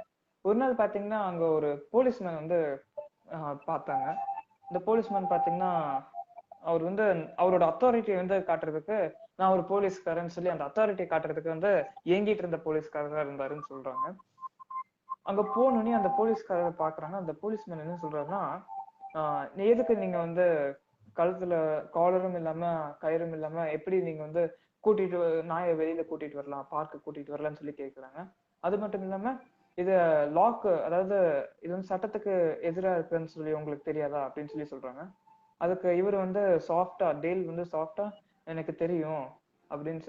ஒரு நாள் பாத்தீங்கன்னா அங்க ஒரு போலீஸ்மேன் வந்து பார்த்தாங்க. இந்த போலீஸ்மேன் பாத்தீங்கன்னா அவர் வந்து அவரோட அத்தாரிட்டி வந்து காட்டுறதுக்கு, நான் ஒரு போலீஸ்காரன்னு சொல்லி அந்த அத்தாரிட்டி காட்டுறதுக்கு வந்து ஏங்கிட்டு இருந்த போலீஸ்காரரா இருந்தாருன்னு சொல்றாங்க. அங்க போனோடனே அந்த போலீஸ்காரரை பாக்குறாங்க. அந்த போலீஸ்மேன் என்ன சொல்றாருன்னா, எதுக்கு நீங்க வந்து கழுத்துல காலரும் இல்லாம கயிறும் இல்லாம எப்படி நீங்க வந்து கூட்டிட்டு நாயை வெளியில கூட்டிட்டு வரலாம், பார்க்க கூட்டிட்டு வரலாம்னு சொல்லி கேக்குறாங்க. அது மட்டும் இல்லாம இது லாக், அதாவது இது வந்து சட்டத்துக்கு எதிரா இருக்குன்னு சொல்லி உங்களுக்கு தெரியாதா அப்படின்னு சொல்லி சொல்றாங்க. அதுக்கு இவர் வந்து சாஃப்டா, டேல் வந்து சாஃப்டா எனக்கு தெரியும் அப்படின்னு,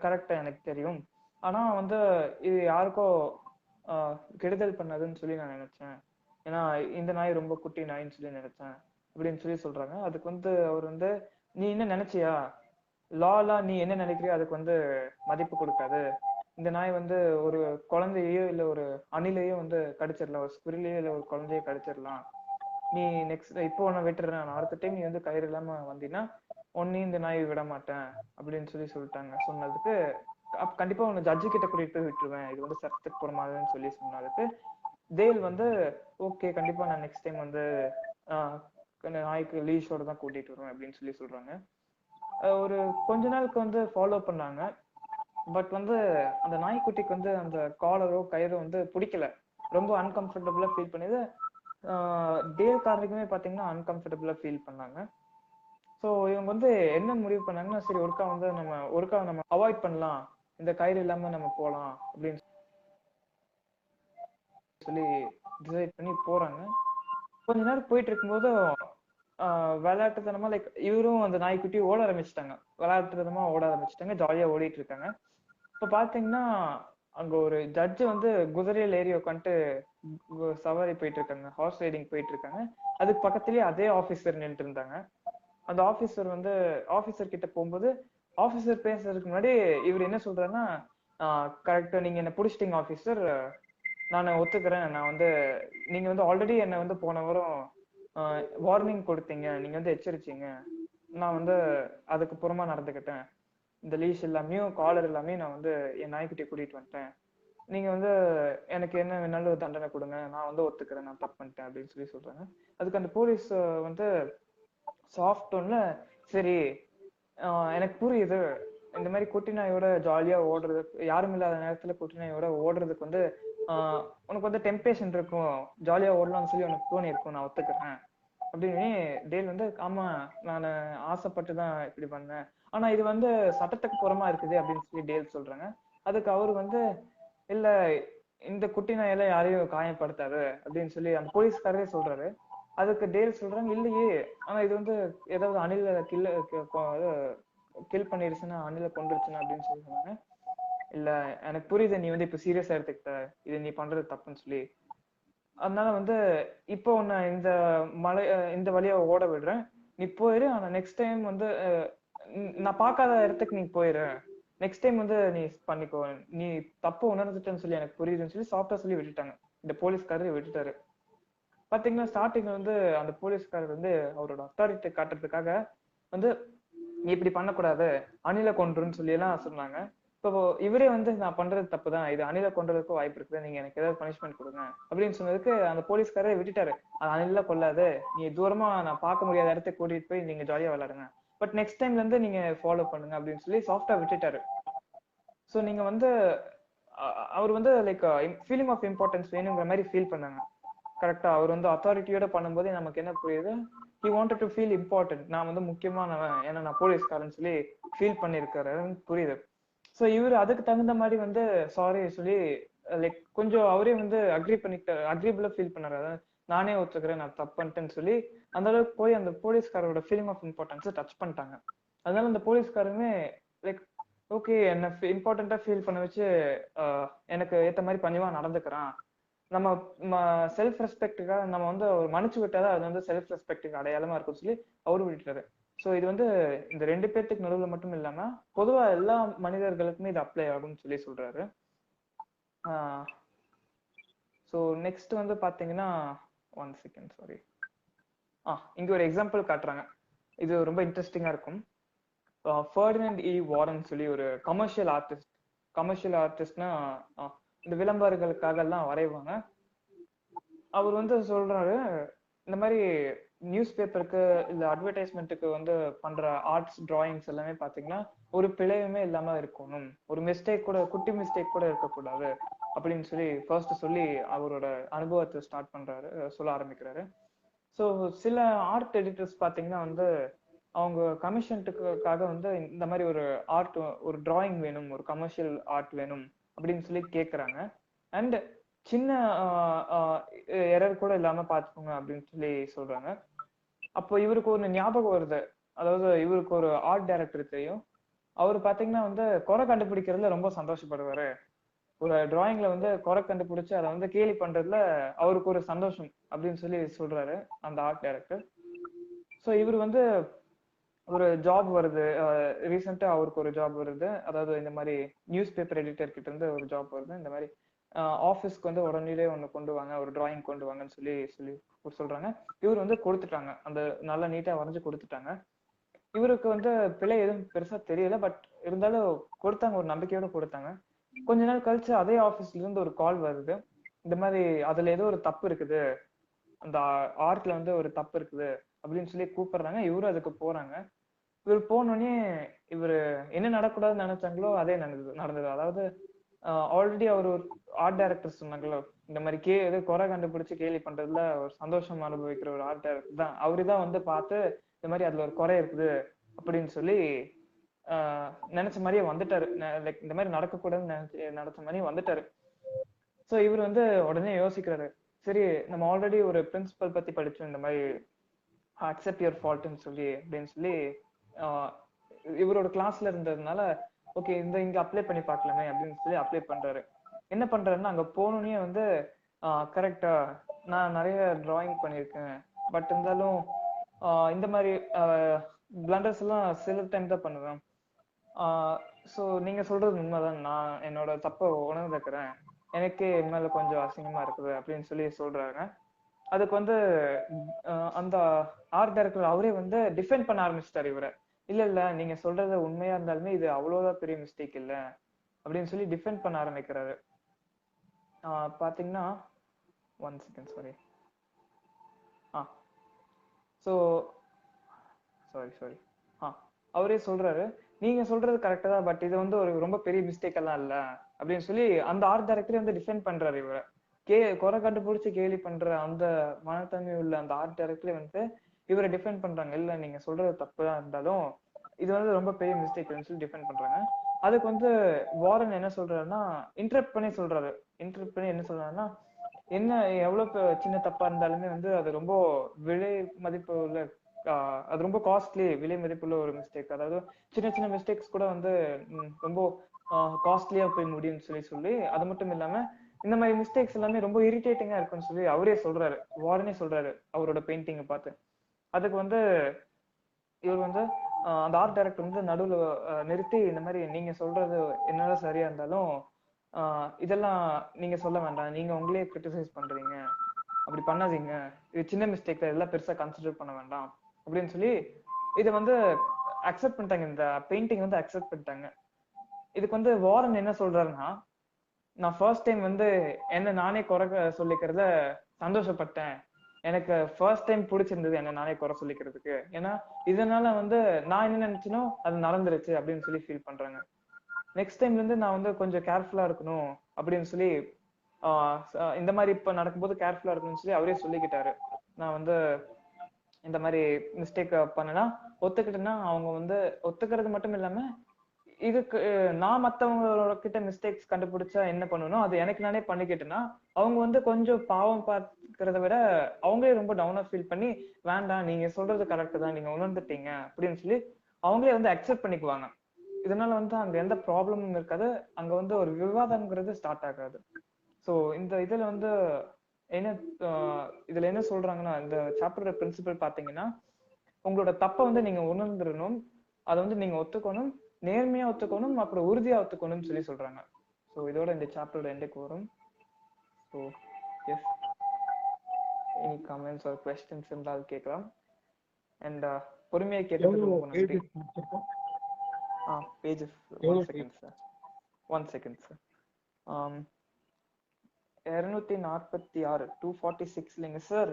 கரெக்டா எனக்கு தெரியும். ஆனா வந்து இது யாருக்கோ கெடுதல் பண்ணதுன்னு சொல்லி நான் நினைச்சேன். ஏன்னா இந்த நாய் ரொம்ப குட்டி நாயின்னு சொல்லி நினைச்சேன் அப்படின்னு சொல்லி சொல்றாங்க. அதுக்கு வந்து அவர் வந்து, நீ என்ன நினைச்சியா, லாலா நீ என்ன நினைக்கிறியோ அதுக்கு வந்து மதிப்பு கொடுக்காது. இந்த நாய் வந்து ஒரு குழந்தையோ இல்ல ஒரு அணிலையோ வந்து கடிச்சிடலாம், ஒரு ஸ்குரிலையோ இல்ல ஒரு குழந்தையோ கடிச்சிடலாம். நீ நெக்ஸ்ட் இப்போ உன்னை விட்டுறேன், நான் அடுத்த டைம் நீ வந்து கயிறு இல்லாம வந்தீங்கன்னா உன்னையும் இந்த நாயை விட மாட்டேன் அப்படின்னு சொல்லிட்டாங்க. சொன்னதுக்கு கண்டிப்பா உன்னை ஜட்ஜு கிட்ட கூட்டிட்டு போய் விட்டுருவேன், இது வந்து சட்டத்துக்கு புறமாதுன்னு சொன்னதுக்கு தேல் வந்து ஓகே கண்டிப்பா நான் நெக்ஸ்ட் டைம் வந்து ஆஹ் நாய்க்கு லீஷோட தான் கூட்டிட்டு வருவேன் அப்படின்னு சொல்றாங்க. ஒரு கொஞ்ச நாளுக்கு வந்து ஃபாலோ பண்ணாங்க. பட் வந்து அந்த நாய்க்குட்டிக்கு வந்து அந்த காலரோ கயிறோ வந்து பிடிக்கல, ரொம்ப அன்கம்ஃபர்டபுளா ஃபீல் பண்ணுது. டேல் காரருக்குமே பாத்தீங்கன்னா அன்கம்ஃபர்டபுளா ஃபீல் பண்ணாங்க. ஸோ இவங்க வந்து என்ன முடிவு பண்ணாங்கன்னா, சரி ஒருக்கா நம்ம அவாய்ட் பண்ணலாம், இந்த கயிறு இல்லாம நம்ம போலாம் அப்படின்னு சொல்லி டிசைட் பண்ணி போறாங்க. கொஞ்ச நேரம் போயிட்டு இருக்கும்போது விளையாட்டுத்தனமா லைக் இவரும் அந்த நாய்க்குட்டி ஓட ஆரம்பிச்சிட்டாங்க, விளையாட்டுத்தனமா ஓட ஆரம்பிச்சிட்டாங்க, ஜாலியா ஓடிட்டு இருக்காங்க. இப்ப பாத்தீங்கன்னா அங்க ஒரு ஜட்ஜ் வந்து குதிரையில ஏறி உட்காந்துட்டு சவாரி போயிட்டு இருக்காங்க, ஹார்ஸ் ரைடிங் போயிட்டு இருக்காங்க. அதுக்கு பக்கத்துலயே அதே ஆபீசர் நின்றுட்டு இருந்தாங்க. அந்த ஆபீசர் கிட்ட போகும்போது ஆபீசர் பேசுறதுக்கு முன்னாடி இவர் என்ன சொல்றாருன்னா, கரெக்டா நீங்க என்ன புடிச்சிட்டீங்க ஆபீசர், நான் ஒத்துக்கிறேன், நான் வந்து நீங்க வந்து ஆல்ரெடி என்ன வந்து போன வாரம் வார்னிங் கொடுத்தீங்க, நீங்க வந்து எச்சரிச்சீங்க, நான் வந்து அதுக்கு புறமா நடந்துக்கிட்டேன், இந்த லீஷ் எல்லாமையும் காலர் எல்லாமே நான் வந்து என் நாய்க்குட்டியை கூட்டிட்டு வந்துட்டேன், நீங்க வந்து எனக்கு என்ன வேணாலும் தண்டனை கொடுங்க, நான் வந்து ஒத்துக்கிறேன், நான் தப்பு பண்ணிட்டேன் அப்படின்னு சொல்றாங்க. அதுக்கு அந்த போலீஸ் வந்து சாஃப்ட் டோன்ல சரி எனக்கு புரியுது, இந்த மாதிரி குட்டி நாயோட ஜாலியா ஓடுறது, யாரும் இல்லாத நேரத்துல குட்டி நாயோட ஓடுறதுக்கு வந்து உனக்கு வந்து டெம்பேஷன் இருக்கும், ஜாலியா ஓடலாம்னு சொல்லி உனக்கு தோணி இருக்கும், நான் ஒத்துக்கிறேன் அப்படின்னு டேல் வந்து ஆமா நான் ஆசைப்பட்டுதான் இப்படி பண்ணேன், ஆனா இது வந்து சட்டத்துக்கு புறமா இருக்குது அப்படின்னு சொல்லி டேல் சொல்றாங்க. அதுக்கு அவரு வந்து இல்ல இந்த குட்டி நாயெல்லாம் யாரையும் காயப்படுத்தாது அப்படின்னு சொல்லி அந்த போலீஸ்காரரே சொல்றாரு. அதுக்கு டேல் சொல்றாங்க இல்லையே, ஆனா இது வந்து ஏதாவது அணில கில் பண்ணிருச்சுன்னா, அணில கொண்டுருச்சுன்னா அப்படின்னு சொல்றாங்க. இல்ல எனக்கு புரியுது, நீ வந்து இப்ப சீரியஸா எடுத்துக்கிட்ட, இது நீ பண்றது தப்புன்னு சொல்லி, அதனால வந்து இப்போ உன்னை இந்த வழியா ஓட விடுறேன், நீ போயிரு, ஆனா நெக்ஸ்ட் டைம் வந்து நான் பார்க்காத இடத்துக்கு நீ போயிரு, நெக்ஸ்ட் டைம் வந்து நீ பண்ணிக்கோ, நீ தப்பு உணர்ந்துட்டேன்னு சொல்லி எனக்கு புரியுதுன்னு சொல்லி சாஃப்டா சொல்லி விட்டுட்டாங்க. இந்த போலீஸ்காரர் விட்டுட்டாரு. பாத்தீங்கன்னா ஸ்டார்டிங்ல வந்து அந்த போலீஸ்காரர் வந்து அவரோட அத்தாரிட்டி காட்டுறதுக்காக வந்து நீ இப்படி பண்ணக்கூடாது, அணில கொன்றுன்னு சொல்லி எல்லாம் சொன்னாங்க. இப்போ இவரே வந்து நான் பண்றது தப்புதான், இது அணில கொன்றதுக்கும் வாய்ப்பு இருக்குது, நீங்க எனக்கு ஏதாவது பனிஷ்மெண்ட் கொடுங்க அப்படின்னு சொன்னதுக்கு அந்த போலீஸ்காரே விட்டுட்டாரு. அது அணில கொள்ளாது, நீ தூரமா நான் பார்க்க முடியாத இடத்துக்கு கூட்டிட்டு போய் நீங்க ஜாலியா விளையாடுங்க, பட் நெக்ஸ்ட் டைம்ல இருந்து நீங்க ஃபாலோ பண்ணுங்க அப்படின்னு சொல்லி சாஃப்டா விட்டுட்டாரு. சோ நீங்க வந்து அவர் வந்து லைக் ஃபீலிங் ஆஃப் இம்பார்ட்டன்ஸ் வேணுங்கிற மாதிரி ஃபீல் பண்ணாங்க. கரெக்டா அவர் வந்து அத்தாரிட்டியோட பண்ணும்போதே நமக்கு என்ன புரியுது, he wanted to feel important, நான் வந்து முக்கியமானவன், ஏன்னா நான் போலீஸ்காரன்னு சொல்லி ஃபீல் பண்ணிருக்காரு புரியுது. சோ இவர் அதுக்கு தகுந்த மாதிரி வந்து சாரி சொல்லி லைக் கொஞ்சம் அவரே வந்து அக்ரிபிளா ஃபீல் பண்ணாரு, அதாவது நானே ஒத்துக்கிறேன் நான் தப்பு பண்ணிட்டேன்னு சொல்லி அந்த அளவுக்கு போய் அந்த போலீஸ்காரோட ஃபீலிங் ஆஃப் இம்பார்ட்டன்ஸை டச் பண்ணிட்டாங்க. அதனால அந்த போலீஸ்காரருமே லைக் ஓகே என்ன இம்பார்ட்டண்டா ஃபீல் பண்ண வச்சு எனக்கு ஏத்த மாதிரி பணிவா நடந்துக்கிறான், நம்ம செல்ஃப் ரெஸ்பெக்டுக்காக நம்ம வந்து ஒரு மன்னிச்சு விட்டாதான் அது வந்து செல்ஃப் ரெஸ்பெக்டுக்கு அடையாளமா இருக்கும்னு சொல்லி அவரு விட்டுட்டாரு. ஸோ இது வந்து இந்த 2 பேர்த்துக்கு நடுவில் மட்டும் இல்லாம பொதுவா எல்லா மனிதர்களுக்குமே இது அப்ளை ஆகும்னு சொல்லி சொல்றாரு. ஸோ நெக்ஸ்ட் வந்து பாத்தீங்கன்னா 1 செகண்ட் சாரி, இங்க ஒரு எக்ஸாம்பிள் காட்டுறாங்க, இது ரொம்ப இன்ட்ரெஸ்டிங்கா இருக்கும். ஃபர்டினண்ட் இ வாரன் சொல்லி ஒரு கமர்ஷியல் ஆர்டிஸ்ட்னா இந்த விளம்பரங்களுக்காக எல்லாம் வரைவாங்க. அவர் வந்து சொல்றாரு, இந்த மாதிரி நியூஸ் பேப்பருக்கு இல்ல அட்வர்டைஸ்மெண்ட்டுக்கு வந்து பண்ற ஆர்ட்ஸ் டிராயிங்ஸ் எல்லாமே பாத்தீங்கன்னா ஒரு பிழையுமே இல்லாம இருக்கணும், ஒரு மிஸ்டேக் கூட, குட்டி மிஸ்டேக் கூட இருக்கக்கூடாது அப்படின்னு சொல்லி ஃபர்ஸ்ட் சொல்லி அவரோட அனுபவத்தை ஸ்டார்ட் பண்றாரு, சொல்ல ஆரம்பிக்கிறாரு. ஸோ சில ஆர்ட் எடிட்டர்ஸ் பாத்தீங்கன்னா வந்து அவங்க கமிஷன்ட்டுக்காக வந்து இந்த மாதிரி ஒரு டிராயிங் வேணும், ஒரு கமர்ஷியல் ஆர்ட் வேணும் அப்படின்னு சொல்லி கேக்குறாங்க. அண்ட் சின்ன எரர் கூட இல்லாம பாத்துக்கோங்க அப்படின்னு சொல்லி சொல்றாங்க. அப்போ இவருக்கு ஒரு ஞாபகம் வருது, அதாவது இவருக்கு ஒரு ஆர்ட் டைரக்டர் தெரியும், அவர் பாத்தீங்கன்னா வந்து குறை கண்டுபிடிக்கிறதுல ரொம்ப சந்தோஷப்படுவாரு, ஒரு டிராயிங்ல வந்து குறை கண்டுபிடிச்சு அதை வந்து கேலி பண்றதுல அவருக்கு ஒரு சந்தோஷம் அப்படின்னு சொல்லி சொல்றாரு அந்த ஆர்ட் டைரக்டர். ஸோ இவர் வந்து ஒரு ஜாப் வருது. ரீசெண்டா அவருக்கு ஒரு ஜாப் வருது. அதாவது இந்த மாதிரி நியூஸ் பேப்பர் எடிட்டர் கிட்ட இருந்து ஒரு ஜாப் வருது. இந்த மாதிரி ஆஃபீஸ்க்கு வந்து உடனே ஒன்று கொண்டு வாங்க, ஒரு டிராயிங் கொண்டு வாங்கன்னு சொல்லி சொல்லி சொல்றாங்க. இவர் வந்து கொடுத்துட்டாங்க, அந்த நல்லா நீட்டா வரைஞ்சு கொடுத்துட்டாங்க. இவருக்கு வந்து பிழை எதுவும் பெருசா தெரியல, பட் இருந்தாலும் கொடுத்தாங்க, ஒரு நம்பிக்கையோட கொடுத்தாங்க. கொஞ்ச நாள் கழிச்சு அதே ஆபீஸ்ல இருந்து ஒரு கால் வருது. இந்த மாதிரி அதுல ஏதோ ஒரு தப்பு இருக்குது, அந்த ஆர்ட்ல வந்து ஒரு தப்பு இருக்குது அப்படின்னு சொல்லி கூப்பிடுறாங்க. இவரும் அதுக்கு போறாங்க. இவர் போனோடனே இவரு என்ன நடக்கூடாதுன்னு நினைச்சாங்களோ அதே நடந்தது. அதாவது ஆல்ரெடி அவர் ஒரு ஆர்ட் டைரக்டர் சொன்னாங்களோ, இந்த மாதிரி ஏதோ குறை கண்டுபிடிச்சு கேலி பண்றதுல ஒரு சந்தோஷம் அனுபவிக்கிற ஒரு ஆர்ட் டைரக்டர் தான் அவருதான் வந்து பார்த்து இந்த மாதிரி அதுல ஒரு குறை இருக்குது அப்படின்னு சொல்லி நினைச்ச மாதிரியே வந்துட்டாரு. லைக் இந்த மாதிரி நடக்கக்கூடாதுன்னு நினைச்ச மாதிரியே வந்துட்டாரு. ஸோ இவர் வந்து உடனே யோசிக்கிறாரு, சரி நம்ம ஆல்ரெடி ஒரு பிரின்சிபல் பத்தி படிச்சோம், இந்த மாதிரி அக்செப்ட் யுவர் ஃபால்ட்னு சொல்லி அப்படின்னு சொல்லி இவரோட கிளாஸ்ல இருந்ததுனால ஓகே இங்க அப்ளை பண்ணி பார்க்கலாமே அப்படின்னு சொல்லி அப்ளை பண்றாரு. என்ன பண்றாருன்னா அங்க போனோடனே வந்து கரெக்டா நான் நிறைய டிராயிங் பண்ணியிருக்கேன், பட் இருந்தாலும் இந்த மாதிரி பிளண்டர்ஸ் எல்லாம் சில டைம் தான் பண்ணுவேன். ஸோ நீங்க சொல்றது உண்மைதான், நான் என்னோட தப்பை உணர்ந்துக்கிறேன், எனக்கே என் மேல கொஞ்சம் அசிங்கமா இருக்குது அப்படின்னு சொல்லி சொல்றாங்க. அதுக்கு வந்து அந்த ஆர்ட் டைரக்டர் அவரே வந்து டிஃபெண்ட் பண்ண ஆரம்பிச்சிட்டாரு இவரை. இல்ல இல்ல நீங்க சொல்றது உண்மையா இருந்தாலுமே இது அவ்வளவுதான் பெரிய மிஸ்டேக் இல்ல அப்படின்னு சொல்லி டிஃபெண்ட் பண்ண ஆரம்பிக்கிறாரு. பாத்தீங்கன்னா 1 செகண்ட் சாரி. ஸோ சாரி அவரே சொல்றாரு, நீங்க சொல்றது கரெக்டா தான், பட் இது வந்து ஒரு ரொம்ப பெரிய மிஸ்டேக் எல்லாம் இல்ல அப்படின்னு சொல்லி அந்த ஆர்ட் டைரக்டரே வந்து டிஃபெண்ட் பண்றாரு இவரை. குறை கண்டுபிடிச்சு கேலி பண்ற அந்த மனத்தன்மை உள்ள அந்த ஆர்ட் டைரக்டரே வந்து இவரை டிஃபெண்ட் பண்றாங்க. இல்ல நீங்க சொல்றது தப்புதான் இருந்தாலும் இது வந்து ரொம்ப பெரிய மிஸ்டேக் சொல்லி டிஃபெண்ட் பண்றாங்க. அதுக்கு வந்து வாரன் என்ன சொல்றாருன்னா இன்டரப்ட் பண்ணி சொல்றாரு. இன்டரப்ட் பண்ணி என்ன சொல்றாருன்னா, என்ன எவ்வளவு சின்ன தப்பா இருந்தாலுமே வந்து அது ரொம்ப விலை மதிப்பு உள்ள அது ரொம்ப காஸ்ட்லி, விலை மதிப்புள்ள ஒரு மிஸ்டேக். அதாவது சின்ன சின்ன மிஸ்டேக்ஸ் கூட வந்து ரொம்ப காஸ்ட்லியா போய் முடியும்னு சொல்லி அது மட்டும் இல்லாம இந்த மாதிரி மிஸ்டேக்ஸ் எல்லாமே ரொம்ப இரிட்டேட்டிங்கா இருக்குன்னு சொல்லி அவரே சொல்றாரு, வாரனே சொல்றாரு அவரோட பெயிண்டிங்கை பார்த்து. அதுக்கு வந்து இவர் வந்து அந்த ஆர்ட் டைரக்டர் வந்து நடுவுல நிறுத்தி இந்த மாதிரி நீங்க சொல்றது என்னதான் சரியா இருந்தாலும் இதெல்லாம் நீங்க சொல்ல வேண்டாம், நீங்க உங்களே கிரிட்டிசைஸ் பண்றீங்க, அப்படி பண்ணாதீங்க, இது சின்ன மிஸ்டேக், இதெல்லாம் பெருசா கன்சிடர் பண்ண வேண்டாம் அப்படின்னு சொல்லி இதை வந்து அக்செப்ட் பண்ணிட்டாங்க. இந்த பெயிண்டிங் வந்து அக்செப்ட் பண்ணிட்டாங்க. இதுக்கு வந்து வாரன் என்ன சொல்றாருன்னா, நான் ஃபர்ஸ்ட் டைம் வந்து என்ன நானே குறை சொல்லிக்கிறத சந்தோஷப்பட்டேன், எனக்கு ஃபர்ஸ்ட் டைம் பிடிச்சிருந்தது என்ன நானே குறை சொல்லிக்கிறதுக்கு, ஏன்னா இதனால வந்து நான் என்ன நினைச்சனோ அது நடந்துருச்சு அப்படின்னு சொல்லி ஃபீல் பண்றாங்க. நெக்ஸ்ட் டைம்ல இருந்து நான் வந்து கொஞ்சம் கேர்ஃபுல்லா இருக்கணும் அப்படின்னு சொல்லி இந்த மாதிரி இப்ப நடக்கும்போது கேர்ஃபுல்லா இருக்கணும்னு சொல்லி அவரே சொல்லிக்கிட்டாரு. நான் வந்து இந்த மாதிரி மிஸ்டேக் பண்ணனா ஒத்துக்கிட்டேன்னா அவங்க வந்து ஒத்துக்கிறது மட்டும் இல்லாம இதுக்கு நான் மத்தவங்களோட கிட்ட மிஸ்டேக்ஸ் கண்டுபிடிச்சா என்ன பண்ணணும் அது எனக்கு நானே பண்ணிக்கிட்டேன்னா அவங்க வந்து கொஞ்சம் பாவம் பார்க்கிறத விட அவங்களே ரொம்ப டவுனா ஃபீல் பண்ணி வேண்டாம் நீங்க சொல்றது கரெக்ட் தான், நீங்க உணர்ந்துட்டீங்க அப்படின்னு சொல்லி அவங்களே வந்து அக்செப்ட் பண்ணிக்குவாங்க. இதனால வந்து அங்க எந்த ப்ராப்ளமும் இருக்காது, அங்க வந்து ஒரு விவாதம்ங்கிறது ஸ்டார்ட் ஆகாது. ஸோ இந்த இதுல வந்து என்ன இதுல என்ன சொல்றாங்கன்னா, இந்த சாப்டரோட பிரின்சிபல் பாத்தீங்கன்னா உங்களோட தப்பை வந்து நீங்க உணர்ந்துடணும், அதை வந்து நீங்க ஒத்துக்கணும், நேர்மையா ஒத்துக்கணும், அப்புறம் உறுதியா ஒத்துக்கணும்னு சொல்லி சொல்றாங்க. ஸோ இதோட இந்த சாப்டரோட எண்டுக்கு வரும். So yes, any comments or questions இருந்தால் கேட்கலாம். அண்ட் பொறுமையை கேட்டதுக்கு ரொம்ப நன்றி. Pages 1 second sir, 1 second sir. 246 246 sir,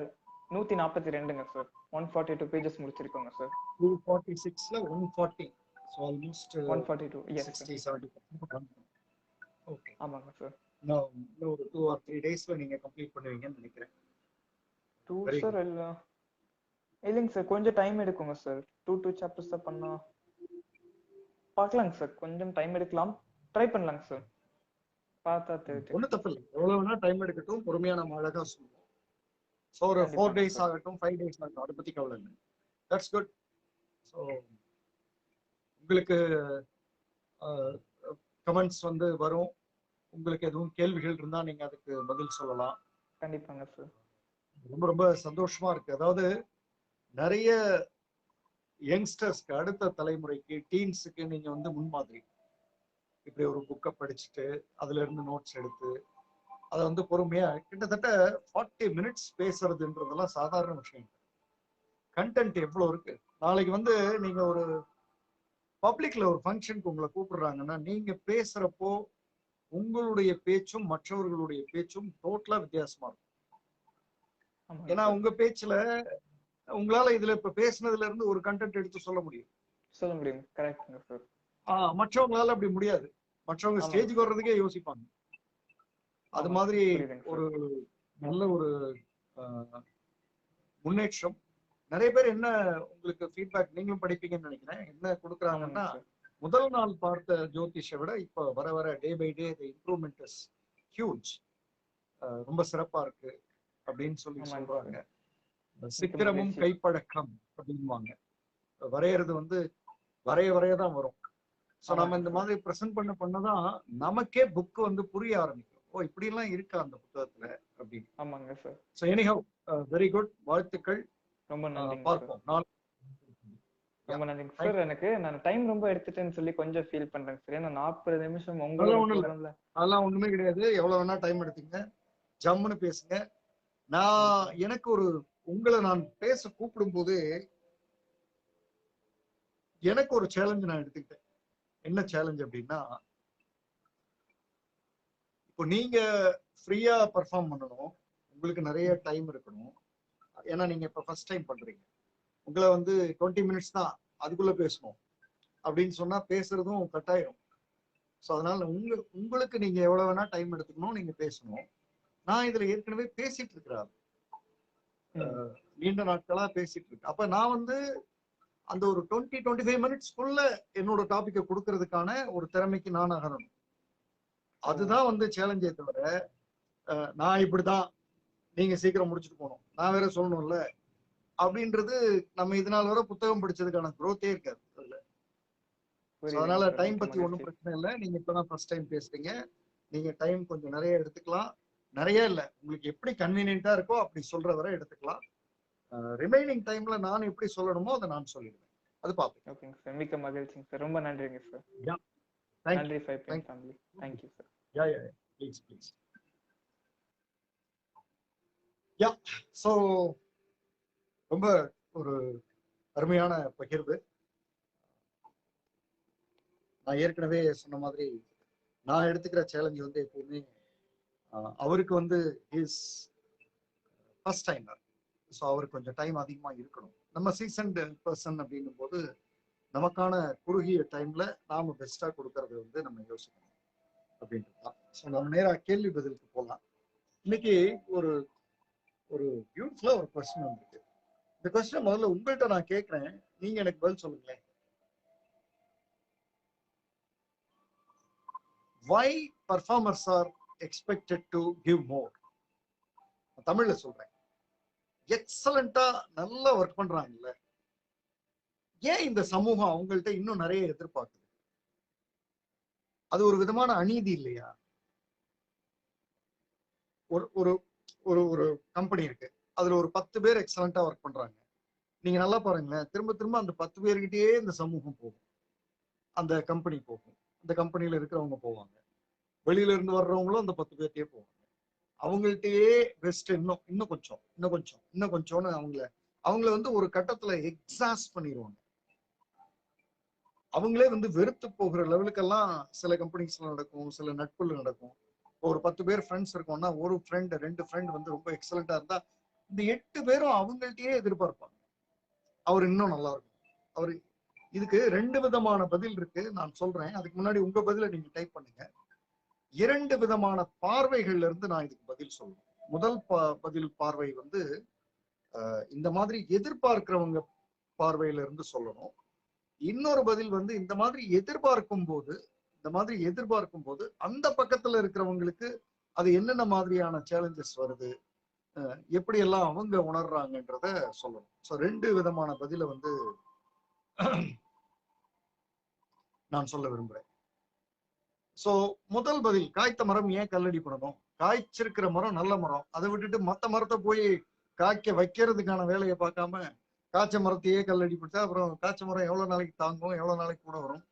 142ங்க சார், 142 பேஜஸ் முடிச்சிருக்கோங்க சார். 246ல 140, so almost 142 yes 60 70%. ஓகே, ஆமாங்க சார். இன்னும் ஒரு 2 or 3 டேஸ்ல நீங்க கம்ப்ளீட் பண்ணுவீங்கன்னு நினைக்கிறேன். 2 சார் இல்லைங்க சார், கொஞ்சம் டைம் எடுக்குங்க சார். 2 சாப்டர்ஸ் தான் பண்ணா பார்க்கலாங்க சார், கொஞ்சம் டைம் எடுக்கலாம், ட்ரை பண்ணலாங்க சார், பார்த்தா தெரியும். ஒன்றும் தப்பு இல்லை, எவ்வளவு வேணா டைம் எடுக்கட்டும், பொறுமையா நம்ம அழகா சொல்லுவோம். ஸோ ஒரு 4 days ஆகட்டும், 5 days ஆகட்டும், அதை பத்தி கவலை இல்லை. That's good. ஸோ உங்களுக்கு கமெண்ட்ஸ் வந்து வரும், உங்களுக்கு எதுவும் கேள்விகள் இருந்தா நீங்க அதுக்கு பதில் சொல்லலாம். கண்டிப்பாங்க சார். ரொம்ப ரொம்ப சந்தோஷமா இருக்கு. அதாவது நிறைய யங்ஸ்டர்ஸ்க்கு, அடுத்த தலைமுறைக்கு, டீன்ஸுக்கு நீங்க வந்து முன்மாதிரி. இப்படி ஒரு புக்கை படிச்சுட்டு அதுல இருந்து நோட்ஸ் எடுத்து அதை வந்து பொறுமையா கிட்டத்தட்ட 40 மினிட்ஸ் பேசுறதுன்றதெல்லாம் சாதாரண விஷயம். கண்டென்ட் எவ்வளவு இருக்கு. நாளைக்கு வந்து நீங்க ஒரு பப்ளிக்ல ஒரு ஃபங்க்ஷனுக்கு உங்களை கூப்பிடுறாங்கன்னா நீங்க பேசுறப்போ உங்களுடைய பேச்சும் மற்றவர்களுடைய பேச்சும் டோட்டலா வித்தியாசமா இருக்கும். ஆமாங்க ஏன்னா சார். உங்க பேச்சுல உங்களால இதுல இப்ப பேசுனதுல இருந்து ஒரு கண்டென்ட் எடுத்து சொல்ல முடியும். சொல்ல முடியும். கரெக்ட்ங்க சார். மற்றவங்களால அப்படி முடியாது. மற்றவங்க ஆமாங்க ஸ்டேஜுக்கு சார். வர்றதுக்கே யோசிப்பாங்க. அது ஆமாங்க மாதிரி சார். புரியுதுங்க ஒரு சார். நல்ல ஒரு ஆஹ், முன்னேற்றம். நிறைய பேர் என்ன உங்களுக்கு ஃபீட்பேக் நீங்களும் படிப்பீங்கன்னு நினைக்கிறேன். என்ன ஆமாங்க கொடுக்குறாங்கன்னா, சார். முதல் நாள் பார்த்த ஜோதிஷை விட இப்போ வர வர day by day improvement is huge. ரொம்ப சிறப்பா இருக்கு அப்படின்னு சொல்லி ஆமாங்க சொல்றாங்க. சார். மிக்க சித்திரமும் மகிழ்ச்சி. கைப்பழக்கம் அப்படின்வாங்க. வரையறது வந்து வரைய வரைய தான் வரும். ஸோ நம்ம ஆமாங்க இந்த சார். மாதிரி ப்ரெசென்ட் பண்ணதான் நமக்கே புக் வந்து புரிய ஆரம்பிக்கும். ஓ இப்படி எல்லாம் இருக்கா அந்த புத்தகத்துல அப்படின்னு. ஆமாங்க sir. So anyhow very good, வாழ்த்துக்கள். ரொம்ப நன்றிங்க சார். பார்ப்போம் நாளை. ரொம்ப நன்றிங்க Thank சார். you. எனக்கு நான் டைம் ரொம்ப எடுத்துட்டேன்னு சொல்லி கொஞ்சம் ஃபீல் பண்றேங்க சார். ஏன்னா 40 நிமிஷம் உங்களோட அதெல்லாம் ஒண்ணும் இல்ல, ப்ரோக்ராம்ல. அதெல்லாம் ஒண்ணுமே கிடையாது. எவ்வளவு வேணா டைம் எடுத்துங்க, ஜம்முன்னு பேசுங்க. எனக்கு ஒரு உங்களை நான் பேச கூப்பிடும் போது எனக்கு ஒரு சேலஞ்ச் நான் எடுத்துக்கிட்டேன். என்ன சேலஞ்ச் அப்படின்னா, இப்போ நீங்க ஃப்ரீயா பர்ஃபார்ம் பண்ணணும், உங்களுக்கு நிறைய டைம் இருக்கணும். ஏன்னா நீங்க இப்ப ஃபர்ஸ்ட் டைம் பண்றீங்க. உங்களை வந்து 20 மினிட்ஸ் தான் அதுக்குள்ள பேசணும் அப்படின்னு சொன்னா பேசுறதும் கட்டாயிரும். ஸோ அதனால உங்களுக்கு நீங்க எவ்வளவு வேணா டைம் எடுத்துக்கணும், நீங்க பேசணும். நான் இதுல ஏற்கனவே பேசிட்டு இருக்கிறேன், நீண்ட நாட்களா பேசிட்டு இருக்கேன். அப்ப நான் வந்து அந்த ஒரு 20-25 மினிட்ஸ்க்குள்ள என்னோட டாபிக்கை கொடுக்கறதுக்கான ஒரு திறமைக்கு நான் அகரணும். அதுதான் வந்து சேலஞ்சே தவிர நான் இப்படிதான், நீங்க சீக்கிரம் முடிச்சுட்டு போகணும், நான் வேற சொல்லணும்ல அப்படின்றது நம்ம இதனால வர புத்தகம் படிச்சதுக்கான குரோத்தே இருக்காது அதுல. அதனால டைம் பத்தி ஒன்றும் பிரச்சனை இல்லை. நீங்க இப்பதான் ஃபர்ஸ்ட் டைம் பேசுறீங்க, நீங்க டைம் கொஞ்சம் நிறைய எடுத்துக்கலாம். நிறைய இல்லை, உங்களுக்கு எப்படி கன்வீனியன்ட்டா இருக்கோ அப்படி சொல்ற வரை எடுத்துக்கலாம். ரிமைனிங் டைம்ல நான் எப்படி சொல்லணுமோ அதை நான் சொல்லிடுவேன். அது பார்ப்போம். ஓகேங்க சார். மிக்க மகிழ்ச்சிங்க சார். ரொம்ப நன்றிங்க சார். நன்றி 5PM family. Thank you sir. Please. Yeah so ரொம்ப ஒரு அருமையான பகிர்வு. நான் ஏற்கனவே சொன்ன மாதிரி நான் எடுத்துக்கிற சேலஞ்ச் வந்து எப்பவுமே அவருக்கு வந்து இஸ் ஃபர்ஸ்ட் டைமர். ஸோ அவருக்கு கொஞ்சம் டைம் அதிகமா இருக்கணும். நம்ம சீசன்ட் பர்சன் அப்படின்னும் போது நமக்கான குறுகிய டைம்ல நாம பெஸ்டா கொடுக்கறது வந்து நம்ம யோசிக்கணும் அப்படின்றது தான். ஸோ நம்ம நேராக கேள்வி பதிலுக்கு போகலாம். இன்னைக்கு ஒரு ஒரு பியூட்டிஃபுல்லா ஒரு கொஸ்டின் வந்திருக்கு. இந்த கொஸ்டின் முதல்ல உங்கள்கிட்ட நான் கேட்கிறேன், நீங்க எனக்கு பதில் சொல்லுங்களேன். Why performers are expected to give more? தமிழ்ல சொல்றேன். எக்ஸலண்டா நல்லா ஒர்க் பண்றாங்கல்ல, ஏன் இந்த சமூகம் அவங்கள்ட்ட இன்னும் நிறைய எதிர்பார்க்குது? அது ஒரு விதமான அநீதி இல்லையா? ஒரு ஒரு ஒரு ஒரு கம்பெனி இருக்கு, அதுல ஒரு 10 பேர் எக்ஸலண்டா ஒர்க் பண்றாங்க. நீங்க நல்லா பாருங்களேன், திரும்ப திரும்ப அந்த 10 பேர்கிட்டயே இந்த சமூகம் போகும், அந்த கம்பெனி போகும், அந்த கம்பெனியில இருக்கிறவங்க போவாங்க, வெளியில இருந்து வர்றவங்களும் அந்த 10 பேர்கிட்டயே போவாங்க. அவங்கள்ட்டயே பெஸ்ட், இன்னும் கொஞ்சம்னு அவங்கள வந்து ஒரு கட்டத்துல எக்ஸாஸ்ட் பண்ணிடுவாங்க. அவங்களே வந்து வெறுத்து போகிற லெவலுக்கெல்லாம் சில கம்பெனிஸ்ல நடக்கும், சில நட்புல நடக்கும். ஒரு 10 பேர் ஃப்ரெண்ட்ஸ் இருக்கோம்னா ஒரு ஃப்ரெண்ட் 2 ஃப்ரெண்ட் வந்து ரொம்ப எக்ஸலண்டா இருந்தா இந்த 8 பேரும் அவங்கள்ட்டயே எதிர்பார்ப்பாங்க அவர் இன்னும் நல்லா இருக்கும். அவரு இதுக்கு 2 விதமான பதில் இருக்கு, நான் சொல்றேன். அதுக்கு முன்னாடி உங்க பதில நீங்க டைப் பண்ணுங்க. 2 விதமான பார்வைகள்ல இருந்து நான் இதுக்கு பதில் சொல்றேன். முதல் பதில் பார்வை வந்து இந்த மாதிரி எதிர்பார்க்கிறவங்க பார்வையில இருந்து சொல்லணும். இன்னொரு பதில் வந்து இந்த மாதிரி எதிர்பார்க்கும் போது அந்த பக்கத்துல இருக்கிறவங்களுக்கு அது என்னென்ன மாதிரியான சேலஞ்சஸ் வருது, எப்படி எல்லாம் அவங்க உணர்றாங்கன்றத சொல்லணும். ஸோ 2 விதமான பதில வந்து நான் சொல்ல விரும்புறேன். சோ முதல் பதில், காய்த்த மரம் ஏன் கல்லடி பண்ணணும்? காய்ச்சிருக்கிற மரம் நல்ல மரம், அதை விட்டுட்டு மத்த மரத்தை போய் காய்க்க வைக்கிறதுக்கான வேலையை பார்க்காம காய்ச்ச மரத்தையே கல்லடி பிடிச்சா அப்புறம் காய்ச்ச மரம் எவ்வளவு நாளைக்கு தாங்கும், எவ்வளவு நாளைக்கு கூட வரும்?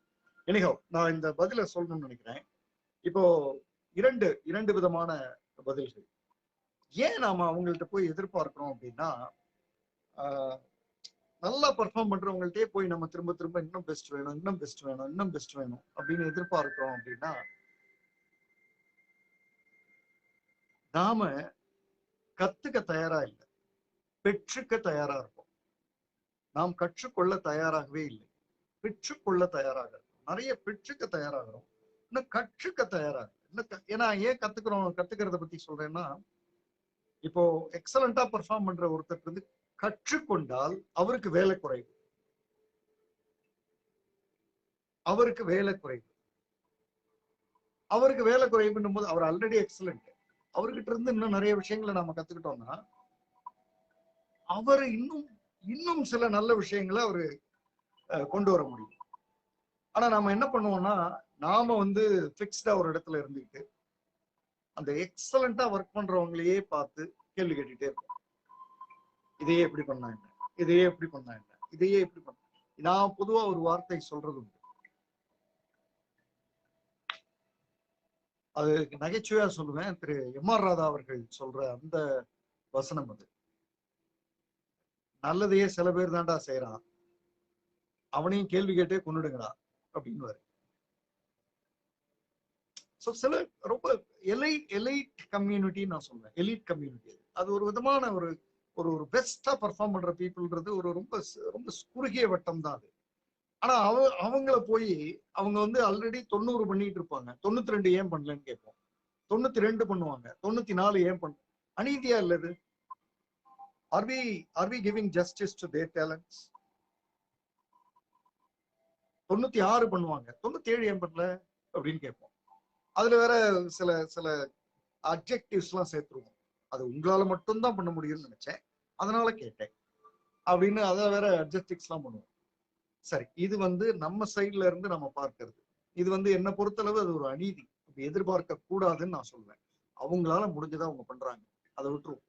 எனிஹவ், நான் இந்த பதில சொல்லணும்னு நினைக்கிறேன். இப்போ இரண்டு இரண்டு விதமான பதில்கள். ஏன் நாம அவங்கள்ட்ட போய் எதிர்பார்க்கிறோம் அப்படின்னா, நல்லா பெர்ஃபார்ம் பண்றவங்கள்ட்டே போய் நம்ம திரும்ப திரும்ப இன்னும் பெஸ்ட் வேணும், இன்னும் பெஸ்ட் வேணும், இன்னும் பெஸ்ட் வேணும் அப்படின்னு எதிர்பார்க்கிறோம் அப்படின்னா, நாம கத்துக்க தயாரா இல்லை, பெற்றுக்க தயாரா இருப்போம். நாம் கற்றுக்கொள்ள தயாராகவே இல்லை, பெற்றுக்கொள்ள தயாராக இருக்கும். நிறைய பெற்றுக்க தயாராகிறோம், இன்னும் கற்றுக்க தயாராக இன்னும் ஏன்னா ஏன் கத்துக்கிறத பத்தி சொல்றேன்னா, இப்போ எக்ஸலண்டா பெர்ஃபார்ம் பண்ற ஒருத்தர் இருந்து கற்றுக்கொண்டால் அவருக்கு வேலை குறைவு, அவருக்கு வேலை குறைவு, அவருக்கு வேலை குறைவுன்னும் போது அவர் ஆல்ரெடி எக்ஸலண்ட், அவர்கிட்ட இருந்து இன்னும் நிறைய விஷயங்களை நாம கத்துக்கிட்டோம்னா அவர் இன்னும் இன்னும் சில நல்ல விஷயங்களை அவரு கொண்டு வர முடியும். ஆனா நாம என்ன பண்ணுவோம்னா, நாம வந்து பிக்ஸ்டா ஒரு இடத்துல இருந்துக்கிட்டு அந்த எக்ஸலண்டா ஒர்க் பண்றவங்களையே பார்த்து கேள்வி கேட்டுட்டே இருப்போம். இதையே எப்படி பண்ணா என்ன, இதையே எப்படி பண்ணா என்ன, இதையே எப்படி பண்ண. நான் பொதுவா ஒரு வார்த்தை சொல்றது உண்டு, அது நகைச்சுவையா சொல்லுவேன். திரு எம்.ஆர். ராதா அவர்கள் சொல்ற அந்த வசனம் அது, நல்லதையே சில பேர் தான்டா செய்யறான், அவனையும் கேள்வி கேட்டே கொண்டுடுங்கடா அப்படின்னு. ஸோ சில ரொம்ப எலைட் கம்யூனிட்டி நான் சொல்றேன், எலிட் கம்யூனிட்டி. அது ஒரு விதமான ஒரு ஒரு ஒரு பெஸ்டா பர்ஃபார்ம் பண்ற பீப்புள்ன்றது ஒரு ரொம்ப ரொம்ப குறுகிய வட்டம் தான் அது. ஆனா அவங்கள போய் அவங்க வந்து ஆல்ரெடி 90 பண்ணிட்டு இருப்பாங்க, 92 ஏன் பண்ணலன்னு கேட்போம், 92 பண்ணுவாங்க, 94 ஏன் பண்ண. அநீதியா இல்லது? Are we giving justice to their talents? 96 பண்ணுவாங்க, 97 ஏன் பண்ணல அப்படின்னு கேட்போம். அதுல வேற சில சில அப்ஜெக்டிவ்ஸ் எல்லாம் சேர்த்துருவோம், அது உங்களால மட்டும்தான் பண்ண முடியும்னு நினைச்சேன், அதனால கேட்டேன் அப்படின்னு அதை வேற அப்ஜெக்டிவ்ஸ் எல்லாம் பண்ணுவோம். சரி, இது வந்து நம்ம சைட்ல இருந்து நம்ம பார்க்கிறது. இது வந்து என்ன பொறுத்தளவு அது ஒரு அநீதி, எதிர்பார்க்க கூடாதுன்னு நான் சொல்வேன். அவங்களால முடிஞ்சதா அவங்க பண்றாங்க, அதை விட்டுருவோம்.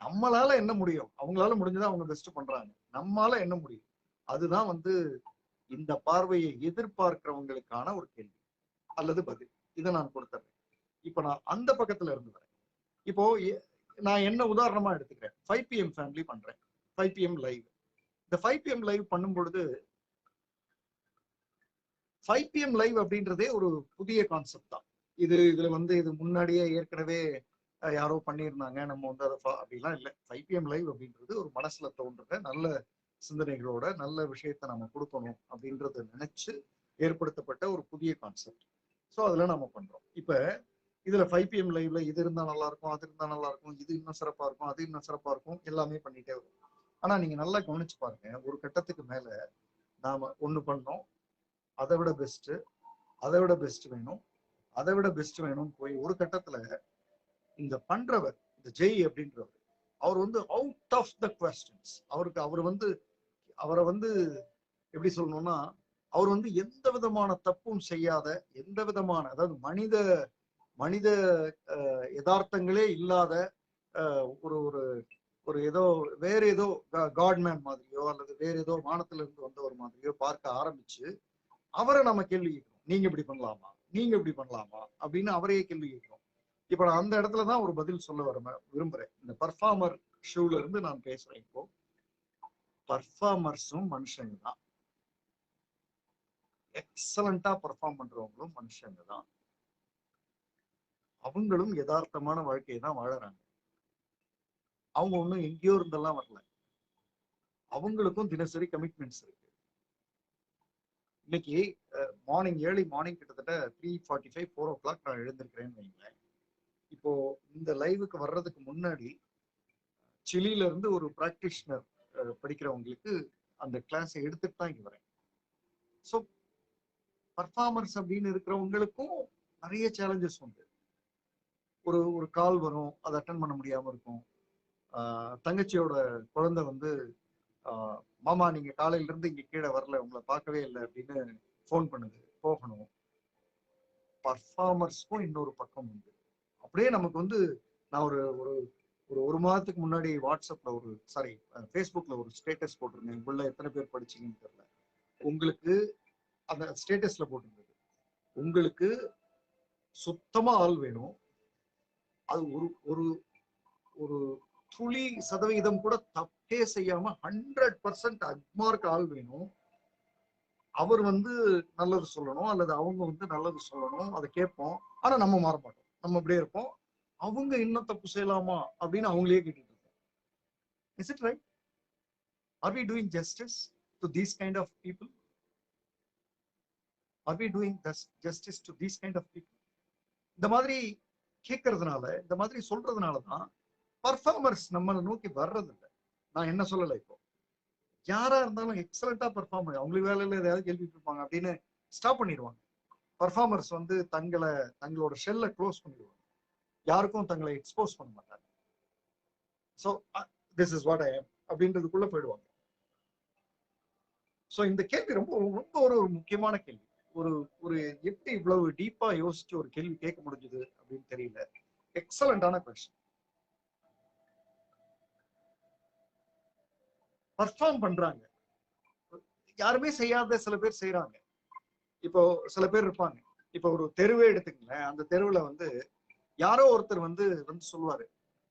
நம்மளால என்ன முடியும், அவங்களால முடிஞ்சதா அவங்க பெஸ்ட் பண்றாங்க, நம்மளால என்ன முடியும், அதுதான் வந்து இந்த பார்வையை எதிர்பார்க்கிறவங்களுக்கான ஒரு கேள்வி அல்லது பதில். இதை நான் கொடுத்துறேன். இப்ப நான் அந்த பக்கத்துல இருந்து வரேன். இப்போ நான் என்ன உதாரணமா எடுத்துக்கிறேன், 5 PM ஃபேமிலி பண்றேன், 5 PM லைவ். இந்த 5 PM லைவ் பண்ணும் பொழுது 5 PM லைவ் அப்படின்றதே ஒரு புதிய கான்செப்ட் தான். இதுல வந்து இது முன்னாடியே ஏற்கனவே யாரோ பண்ணியிருந்தாங்க, நம்ம வந்து அதை அப்படிலாம் இல்லை. 5 PM லைவ் அப்படின்றது ஒரு மனசுல தோன்ற நல்ல சிந்தனைகளோட நல்ல விஷயத்த நம்ம கொடுக்கணும் அப்படின்றத நினைச்சு ஏற்படுத்தப்பட்ட ஒரு புதிய கான்செப்ட். ஸோ அதுல நம்ம பண்றோம். இப்ப இதுல 5 PM லைவ்ல இது இருந்தா நல்லா இருக்கும், அது இருந்தா நல்லா இருக்கும், இது இன்னும் சிறப்பா இருக்கும், அது இன்னும் சிறப்பா இருக்கும், எல்லாமே பண்ணிட்டே வரும். ஆனா நீங்க நல்லா கவனிச்சு பாருங்க, ஒரு கட்டத்துக்கு மேல நாம ஒண்ணு பண்ணோம், அதை விட பெஸ்ட், அதை விட பெஸ்ட் வேணும், அதை விட பெஸ்ட் வேணும் போய் ஒரு கட்டத்துல இந்த பண்றவர், இந்த ஜெய் அப்படின்றவர், அவர் வந்து அவுட் ஆஃப் த கொஸ்டின்ஸ். அவரை வந்து எப்படி சொல்லணும்னா, அவர் வந்து எந்த விதமான தப்பும் செய்யாத, எந்த விதமான, அதாவது மனித யதார்த்தங்களே இல்லாத ஒரு ஒரு ஒரு ஏதோ வேற ஏதோ காட்மேன் மாதிரியோ அல்லது வேற ஏதோ வானத்துல இருந்து வந்தவர் மாதிரியோ பார்க்க ஆரம்பிச்சு அவரை நம்ம கேள்வி கேட்கிறோம், நீங்க இப்படி பண்ணலாமா, நீங்க இப்படி பண்ணலாமா அப்படின்னு அவரையே கேள்வி கேட்கிறோம். இப்ப நான் அந்த இடத்துலதான் ஒரு பதில் சொல்ல விரும்புறேன். இந்த பர்ஃபார்மர் ஷூல இருந்து நான் பேசுறேன். இப்போ பர்ஃபார்மர்ஸும் மனுஷங்க தான், எக்ஸலண்டா பர்ஃபார்ம் பண்றவங்களும் மனுஷங்க தான், அவங்களும் யதார்த்தமான வாழ்க்கையை தான் வாழறாங்க. அவங்க ஒன்றும் எங்கேயோ இருந்தெல்லாம் வரல, அவங்களுக்கும் தினசரி கமிட்மெண்ட்ஸ் இருக்கு. இன்னைக்கு ஏர்லி மார்னிங் கிட்டத்தட்ட 3:45 4 o'clock நான் எழுந்திருக்கிறேன்னு வைங்களேன். இப்போ இந்த லைவுக்கு வர்றதுக்கு முன்னாடி சிலியில இருந்து ஒரு பிராக்டிஷனர் படிக்கிறவங்களுக்கு அந்த கிளாஸை எடுத்துட்டு தான் இங்க வரேன். ஸோ பர்ஃபார்மர்ஸ் அப்படின்னு இருக்கிறவங்களுக்கும் நிறைய சேலஞ்சஸ் உண்டு. ஒரு கால் வரும், அதை அட்டன் பண்ண முடியாம இருக்கும். தங்கச்சியோட குழந்தை வந்து மாமா நீங்க காலையில இருந்து இங்க கீழே வரல, உங்களை பார்க்கவே இல்லை அப்படின்னு ஃபோன் பண்ணுது, போகணும். பர்ஃபார்மர்ஸ்க்கும் இன்னொரு பக்கம் உண்டு. அப்படியே நமக்கு வந்து நான் ஒரு ஒரு மாதத்துக்கு முன்னாடி வாட்ஸ்அப்ல ஃபேஸ்புக்ல ஒரு ஸ்டேட்டஸ் போட்டிருந்தேன். உள்ள எத்தனை பேர் படிச்சீங்கன்னு தெரியல. உங்களுக்கு அந்த ஸ்டேட்டஸ்ல போட்டிருந்தது, உங்களுக்கு சுத்தமா ஆள் வேணும், அது ஒரு ஒரு ஒரு துளி சதவீதம் கூட தப்பே செய்யாம 100% அக்மார்க் ஆள் வேணும். அவர் நல்லது சொல்லணும் அல்லது அவங்க நல்லது சொல்லணும், அதை கேட்போம். ஆனா நம்ம மாற மாட்டோம், நம்ம அப்படியே இருப்போம். அவங்க இன்னும் தப்பு செய்யலாமா அப்படின்னு அவங்களே கேட்டுட்டு இருக்கோம். Is it right? Are we doing justice to these kind of people? Are we doing justice to these kind of people? இந்த மாதிரி கேட்கறதுனால, இந்த மாதிரி சொல்றதுனாலதான் பர்ஃபார்மர்ஸ் நம்மளை நோக்கி வர்றது இல்லை. நான் என்ன சொல்லலை, இப்போ யாரா இருந்தாலும் எக்ஸலண்டா பெர்ஃபார்ம் பண்ணி அவங்களுக்கு வேலையில ஏதாவது கேள்வி இருப்பாங்க அப்படின்னு ஸ்டாப் பண்ணிடுவாங்க. பர்ஃபார்மர்ஸ் தங்களோட ஷெல்லை க்ளோஸ் பண்ணிடுவாங்க, யாருக்கும் தங்களை எக்ஸ்போஸ் பண்ண மாட்டாங்க. So this is what I ஆம் அப்படின்றதுக்குள்ள போயிடுவாங்க. ஸோ இந்த கேள்வி ரொம்ப ரொம்ப ஒரு முக்கியமான கேள்வி. ஒரு ஒரு எப்படி இவ்வளவு டீப்பா யோசிச்சு ஒரு கேள்வி கேட்க முடிஞ்சது அப்படின்னு தெரியல. எக்ஸலண்டான கொஸ்டின். பர்ஃபார்ம் பண்றாங்க, யாருமே செய்யாத சில பேர் செய்யறாங்க. இப்போ சில பேர் இருப்பாங்க, இப்போ ஒரு தெருவே எடுத்துக்கங்களேன். அந்த தெருவுல யாரோ ஒருத்தர் வந்து சொல்லுவாரு,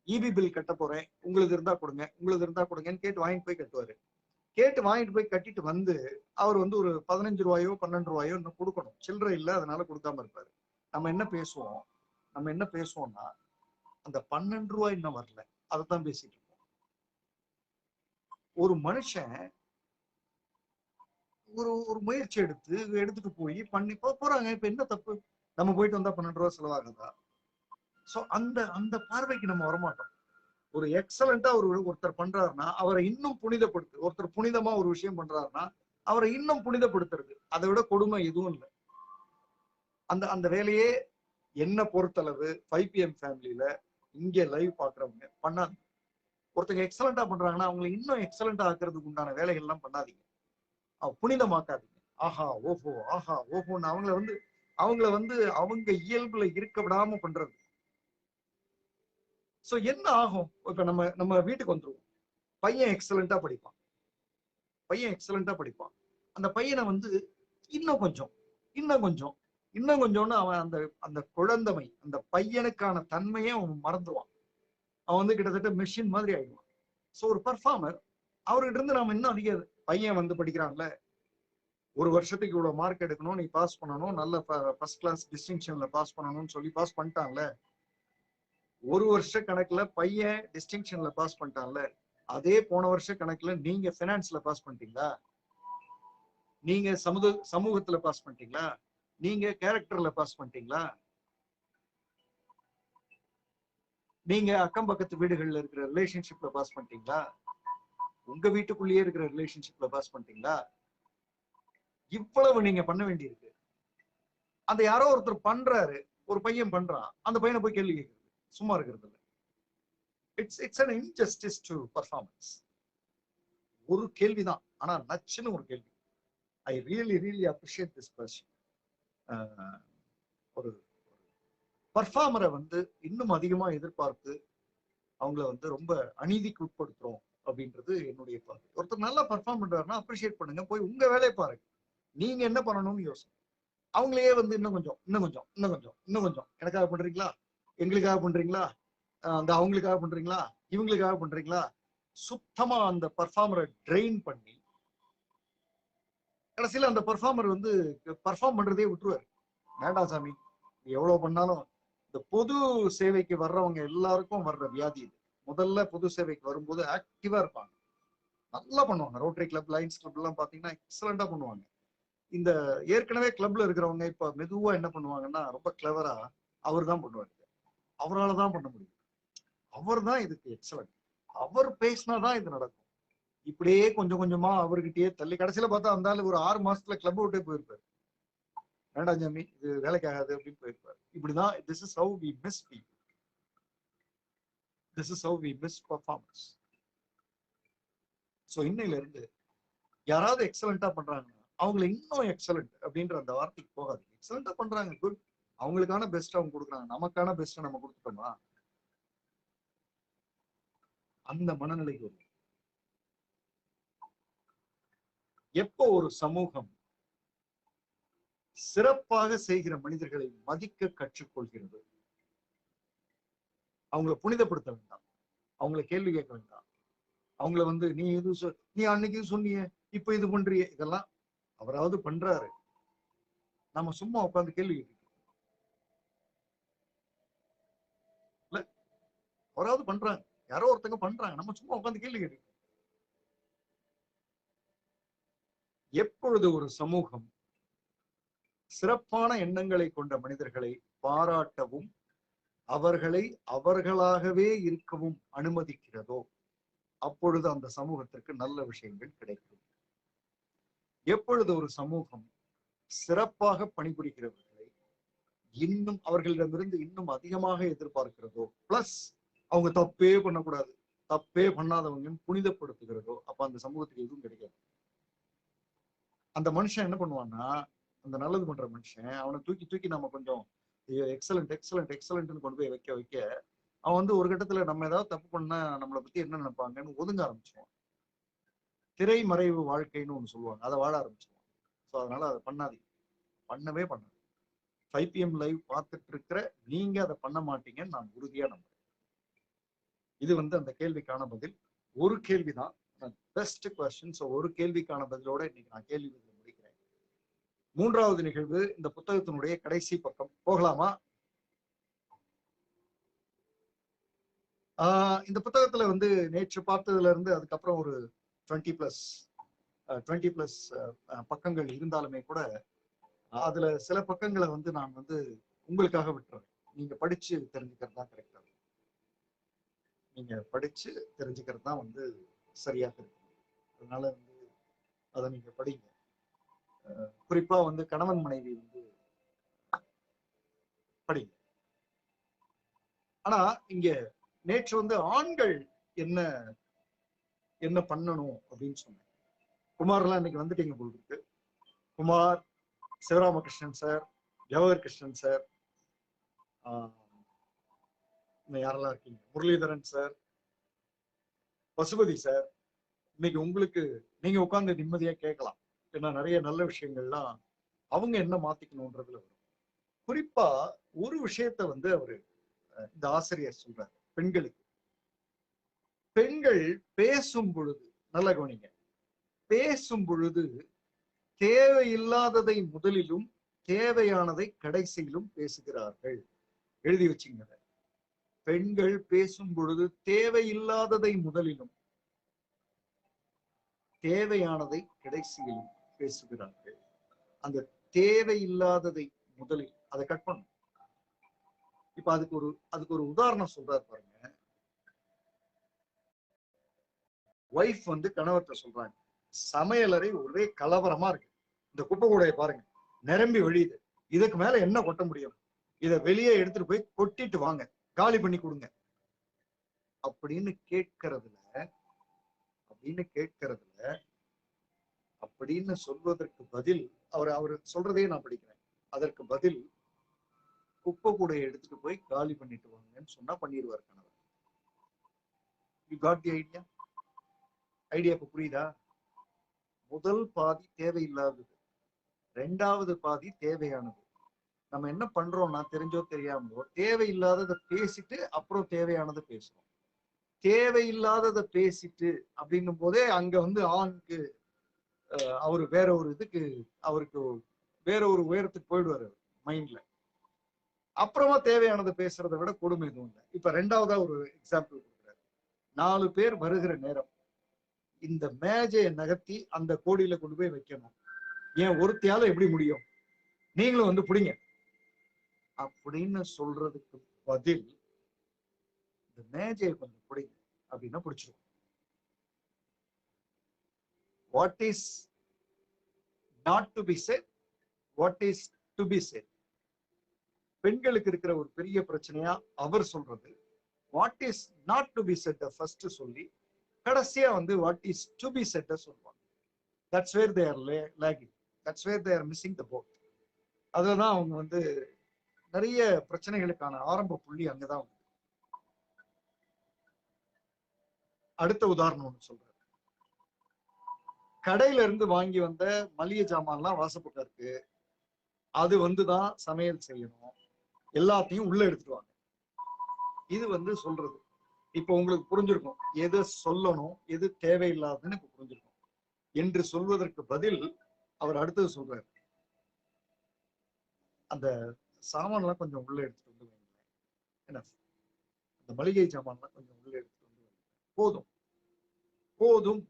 இபி பில் கட்ட போறேன், உங்களுக்கு இருந்தா கொடுங்க, உங்களுக்கு இருந்தா கொடுங்கன்னு கேட்டு வாங்கிட்டு போய் கட்டுவாரு. கேட்டு வாங்கிட்டு போய் கட்டிட்டு அவர் ஒரு 15 ரூபாயோ 12 ரூபாயோ இன்னும் கொடுக்கணும், சில்லறை இல்லை, அதனால கொடுக்காம இருப்பாரு. நம்ம என்ன பேசுவோம்னா, அந்த 12 ரூபாய் இன்னும் வரல, அதைத்தான் பேசிட்டு இருக்கோம். ஒரு மனுஷன் ஒரு முயற்சி எடுத்துட்டு போய் பண்ணி போறாங்க. இப்ப என்ன தப்பு? நம்ம போயிட்டு வந்தா 12 ரூபாய் செலவாகுதா? சோ அந்த பார்வைக்கு நம்ம வரமாட்டோம். ஒரு எக்ஸலண்டா ஒருத்தர் பண்றாருன்னா அவரை இன்னும் புனிதப்படுத்து. ஒருத்தர் புனிதமா ஒரு விஷயம் பண்றாருன்னா அவரை இன்னும் புனிதப்படுத்துறது, அதை விட கொடுமை எதுவும் இல்லை. அந்த வேலையே என்ன பொறுத்தளவு 5PM ஃபேமிலியில இங்க லைவ் பாக்குறவங்க பண்ணாது. ஒருத்தங்க எக்ஸலண்டா பண்றாங்கன்னா அவங்களை இன்னும் எக்ஸலண்டா ஆக்குறதுக்கு உண்டான வேலைகள் எல்லாம் பண்ணாதீங்க, புனிதமாக்காதீங்க. ஆஹா ஓஹோ ஆஹா ஓஹோன்னு அவங்கள அவங்க இயல்புல இருக்க விடாம பண்றது. சோ என்ன ஆகும்? இப்ப நம்ம வீட்டுக்கு வந்துருவோம். பையன் எக்ஸலண்டா படிப்பான். அந்த பையனை இன்னும் கொஞ்சம் இன்னும் கொஞ்சம் இன்னும் கொஞ்சம்னு அவன் அந்த குழந்தைமை, அந்த பையனுக்கான தன்மையை அவன் மறந்துவான். அவன் கிட்டத்தட்ட மெஷின் மாதிரி ஆயிடுவான். சோ ஒரு பர்ஃபார்மர், அவர்கிட்ட இருந்து நாம இன்னும் அதிக, பையன் படிக்கிறான்ல, ஒரு வருஷத்துக்கு இவ்வளவு மார்க் எடுக்கணும், நீ பாஸ் பண்ணணும், நல்ல ஃபர்ஸ்ட் கிளாஸ் டிஸ்டிங்ஷன்ல பாஸ் பண்ணணும்னு சொல்லி பாஸ் பண்ணிட்டான்ல. ஒரு வருஷ கணக்குல பையன் டிஸ்டிங்ஷன்ல பாஸ் பண்ணிட்டான்ல, அதே போன வருஷ கணக்குல நீங்க பினான்ஸ்ல பாஸ் பண்ணிட்டீங்களா? நீங்க சமூகத்துல பாஸ் பண்ணிட்டீங்களா? நீங்க கேரக்டர்ல பாஸ் பண்ணிட்டீங்களா? நீங்க அக்கம் பக்கத்து வீடுகள்ல இருக்கிற ரிலேஷன்ஷிப்ல பாஸ் பண்ணிட்டீங்களா? உங்க வீட்டுக்குள்ளேயே இருக்கிற ரிலேஷன்ஷிப்ல பாஸ் பண்ணிட்டீங்களா? இவ்வளவு நீங்க பண்ண வேண்டியிருக்கு. அந்த யாரோ ஒருத்தர் பண்றாரு, ஒரு பையன் பண்றான், அந்த பையனை போய் கேள்வி கேட்கறது சும்மா இருக்கிறது இல்லை. It's an injustice to performance. ஒரு கேள்விதான், ஆனா நச்சுன்னு ஒரு கேள்வி. I really appreciate this question. ஒரு பர்ஃபார்மரை இன்னும் அதிகமா எதிர்பார்த்து அவங்கள ரொம்ப அநீதிக்கு உட்படுத்துறோம் அப்படின்றது என்னுடைய பார்வை. ஒருத்தர் நல்லா பர்ஃபார்ம் பண்றாருன்னா அப்ரிஷியேட் பண்ணுங்க, போய் உங்க வேலையை பாருங்க. நீங்க என்ன பண்ணணும்னு யோசனை. அவங்களே இன்னும் கொஞ்சம் இன்னும் கொஞ்சம் இன்னும் கொஞ்சம் இன்னும் கொஞ்சம் எனக்காக பண்றீங்களா, எங்களுக்காக பண்றீங்களா, அந்த அவங்களுக்காக பண்றீங்களா, இவங்களுக்காக பண்றீங்களா? சுத்தமா அந்த பர்ஃபார்மரை ட்ரெயின் பண்ணி கடைசியில அந்த பர்ஃபார்மர் பர்ஃபார்ம் பண்றதே விட்டுருவாரு. வேண்டாம் சாமி, எவ்வளவு பண்ணாலும். இந்த பொது சேவைக்கு வர்றவங்க எல்லாருக்கும் வர்ற வியாதி இது. முதல்ல பொது சேவைக்கு வரும்போது ஆக்டிவா இருப்பாங்க, நல்லா பண்ணுவாங்க. ரோட்டரி கிளப், லைன்ஸ் கிளப் எல்லாம் பாத்தீங்கன்னா எக்ஸலண்டா பண்ணுவாங்க. இந்த ஏற்கனவே கிளப்ல இருக்கிறவங்க இப்ப மெதுவா என்ன பண்ணுவாங்கன்னா, ரொம்ப கிளவரா அவர் தான் பண்ணுவாரு, அவரால் தான் பண்ண முடியும், அவர் தான் இதுக்கு எக்ஸலண்ட், அவர் பேசினாதான் இது நடக்கும். இப்படியே கொஞ்சம் கொஞ்சமா அவர்கிட்டயே தள்ளி கடைசியில பார்த்தா அந்த ஒரு 6 மாசத்துல கிளப் விட்டே போயிருப்பாரு. வேண்டாம் ஜாமி, இது வேலைக்கு ஆகாது அப்படின்னு போயிருப்பாரு. இப்படிதான். This is how we miss people. This is how we miss performance. So இன்னையில இருந்து யாராவது எக்ஸலண்டா பண்றாங்கன்னா அவங்களை இன்னும் எக்ஸலண்ட் அப்படின்ற அந்த வார்த்தைக்கு போகாது. எக்ஸலண்டா பண்றாங்க, குட், அவங்களுக்கான பெஸ்ட் அவங்க கொடுக்குறாங்க, நமக்கான பெஸ்ட்டை நம்ம கொடுத்துட்டோமா? அந்த மனநிலைக்கு வரும். எப்போ ஒரு சமூகம் சிறப்பாக செய்கிற மனிதர்களை மதிக்க கற்றுக்கொள்கிறது, அவங்களை புனிதப்படுத்த வேண்டாம், அவங்களை கேள்வி கேட்க வேண்டாம், அவங்கள வந்து நீ இது நீ அன்னைக்கு சொன்னிய இப்ப இது பண்றிய, இதெல்லாம் அவராவது பண்றாரு, நம்ம சும்மா உட்காந்து கேள்வி கேட்க இல்ல, அவராவது பண்றாங்க, யாரோ ஒருத்தங்க பண்றாங்க, நம்ம சும்மா உட்காந்து கேள்வி கேட்க. எப்பொழுது ஒரு சமூகம் சிறப்பான எண்ணங்களை கொண்ட மனிதர்களை பாராட்டவும் அவர்களை அவர்களாகவே இருக்கவும் அனுமதிக்கிறதோ அப்பொழுது அந்த சமூகத்திற்கு நல்ல விஷயங்கள் கிடைக்கும். எப்பொழுது ஒரு சமூகம் சிறப்பாக பணிபுரிகிறவர்களை இன்னும் அவர்களிடமிருந்து இன்னும் அதிகமாக எதிர்பார்க்கிறதோ, பிளஸ் அவங்க தப்பே பண்ணக்கூடாது, தப்பே பண்ணாதவங்க புனிதப்படுத்துகிறதோ, அப்ப அந்த சமூகத்துக்கு எதுவும் கிடைக்காது. அந்த மனுஷன் என்ன பண்ணுவான்னா, அந்த நல்லது பண்ற மனுஷன் அவனை தூக்கி தூக்கி நம்ம கொஞ்சம் எக்ஸலண்ட் எக்ஸலண்ட் எக்ஸலண்ட்னு கொண்டு போய் வைக்க வைக்க அவன் வந்து ஒரு கட்டத்துல நம்ம ஏதாவது தப்பு பண்ணா நம்மளை பத்தி என்ன நினைப்பாங்கன்னு ஒதுங்க ஆரம்பிச்சுவான். திரைமறைவு வாழ்க்கைன்னு ஒண்ணு சொல்லுவாங்க, அதை வாழ ஆரம்பிச்சுவான். ஸோ அதனால அதை பண்ணாதீங்க, பண்ணவே பண்ணாது. 5PM லைவ் பார்த்துட்டு இருக்கிற நீங்க அதை பண்ண மாட்டீங்கன்னு நான் உறுதியா நம்புறேன். இது வந்து அந்த கேள்விக்கான பதில். ஒரு கேள்விதான், பெஸ்ட் கொஸ்டின். ஸோ ஒரு கேள்விக்கான பதிலோட இன்னைக்கு நான் கேள்வி பதில் முடிக்கிறேன். மூன்றாவது நிகழ்வு இந்த புத்தகத்தினுடைய கடைசி பக்கம் போகலாமா? இந்த புத்தகத்துல வந்து நேற்று பார்த்ததுல இருந்து அதுக்கப்புறம் ஒரு 20+ பக்கங்கள் இருந்தாலுமே கூட அதுல சில பக்கங்களை வந்து நான் வந்து உங்களுக்காக விட்டுறேன். நீங்க படிச்சு தெரிஞ்சுக்கிறது தான் கரெக்டா இருக்கும். நீங்க படிச்சு தெரிஞ்சுக்கிறது தான் வந்து சரியாக இருக்கும். அதனால வந்து அதை நீங்க படிங்க. குறிப்பா வந்து கணவன் மனைவி வந்து படிங்க. ஆனா இங்க நேற்று வந்து ஆண்கள் என்ன என்ன பண்ணணும் அப்படின்னு சொன்னேன். குமார்லாம் இன்னைக்கு வந்துட்டீங்க போல் இருக்கு. குமார், சிவராமகிருஷ்ணன் சார், ஜவஹர் கிருஷ்ணன் சார், யாரெல்லாம் இருக்கீங்க, முரளிதரன் சார், பசுபதி சார், இன்னைக்கு உங்களுக்கு நீங்க உட்கார்ந்து நிம்மதியா கேட்கலாம். ஏன்னா நிறைய நல்ல விஷயங்கள்லாம் அவங்க என்ன மாத்திக்கணும்ன்றதுல வரும். குறிப்பா ஒரு விஷயத்த வந்து அவரு இந்த ஆசிரியர் சொல்றாரு, பெண்களுக்கு. பெண்கள் பேசும் பொழுது நல்ல கவனிங்க, பேசும் பொழுது தேவையில்லாததை முதலிலும் தேவையானதை கடைசியிலும் பேசுகிறார்கள். எழுதி வச்சுங்க. பெண்கள் பேசும் பொழுது தேவையில்லாததை முதலிலும் தேவையானதை கடைசியிலும் பேசுகிறார்கள். அந்த தேவையில்லாததை முதலில் அதை கட் பண்ணும். இப்ப அதுக்கு ஒரு உதாரணம் சொல்றாரு பாருங்க. ஒய்ஃப் வந்து கணவர்கிட்ட சொல்றாங்க, சமையலறை ஒரே கலவரமா இருக்கு, இந்த குப்பை கூடையை பாருங்க நிரம்பி வழியுது, இதுக்கு மேல என்ன கொட்ட முடியும், இதை வெளியே எடுத்துட்டு போய் கொட்டிட்டு வாங்க, காலி பண்ணி கொடுங்க அப்படின்னு கேட்கறதுல அப்படின்னு சொல்வதற்கு பதில் அவர் சொல்றதையே நான் படிக்கிறேன். அதற்கு பதில் குப்பை கூடையை எடுத்துட்டு போய் காலி பண்ணிட்டு வாங்கன்னு சொன்னா பண்ணிடுவார் கணவர். You got the idea? Idea இப்ப புரியுதா? முதல் பாதி தேவையில்லாதது, ரெண்டாவது பாதி தேவையானது. நம்ம என்ன பண்றோம்னா தெரிஞ்சோ தெரியாமலோ தேவையில்லாததை பேசிட்டு அப்புறம் தேவையானதை பேசுறோம். தேவையில்லாததை பேசிட்டு அப்படின்னும் போதே அங்க வந்து ஆணுக்கு அவரு வேற ஒரு இதுக்கு, அவருக்கு வேற ஒரு உயரத்துக்கு போயிடுவாரு மைண்ட்ல. அப்புறமா தேவையானதை பேசுறதை விட கொடுமை எதுவும் இல்லை. இப்ப ரெண்டாவதா ஒரு எக்ஸாம்பிள் கொடுக்குறாரு. 4 பேர் வருகிற நேரம் இந்த மேஜையை நகர்த்தி அந்த கோடியில கொண்டு போய் வைக்கணும், ஏன் ஒருத்தியால எப்படி முடியும், நீங்களும் வந்து பிடிங்க அப்படின்னு சொல்றதுக்கு பதில் இந்த மேஜையை கொஞ்சம் பிடிங்க அப்படின்னா பிடிச்சிருவோம். What is not to be said, what is to be said. பெண்களுக்கு இருக்கிற ஒரு பெரிய பிரச்சனையா அவர் சொல்றது what is not to be said first சொல்லி கடைசியா வந்து what is to be said சொல்லுவாங்க. That's where they are lagging, that's where they are missing the boat. அதுதான் அவங்க வந்து நிறைய பிரச்சனைகளுக்கான ஆரம்ப புள்ளி அங்கதான் வந்து. அடுத்த உதாரணம் ஒன்று சொல்றேன். கடையில இருந்து வாங்கி வந்த மளிகை சாமான்லாம் வாசப்பட்டு இருக்கு, அது வந்துதான் சமையல் செய்யணும், எல்லாத்தையும் உள்ள எடுத்துட்டு வாங்க. இது சொல்றது. இப்போ உங்களுக்கு புரிஞ்சிருக்கும் எது சொல்லணும் எது தேவையில்லாதுன்னு இப்ப புரிஞ்சிருக்கும். என்று சொல்வதற்கு பதில் அவர் அடுத்தது சொல்றாரு, அந்த சாமான்லாம் கொஞ்சம் உள்ள எடுத்துட்டு வந்து வைங்க, என்ன அந்த மளிகை சாமான்லாம் கொஞ்சம் உள்ள எடுத்துட்டு வந்து வைங்க, போதும் போதும்.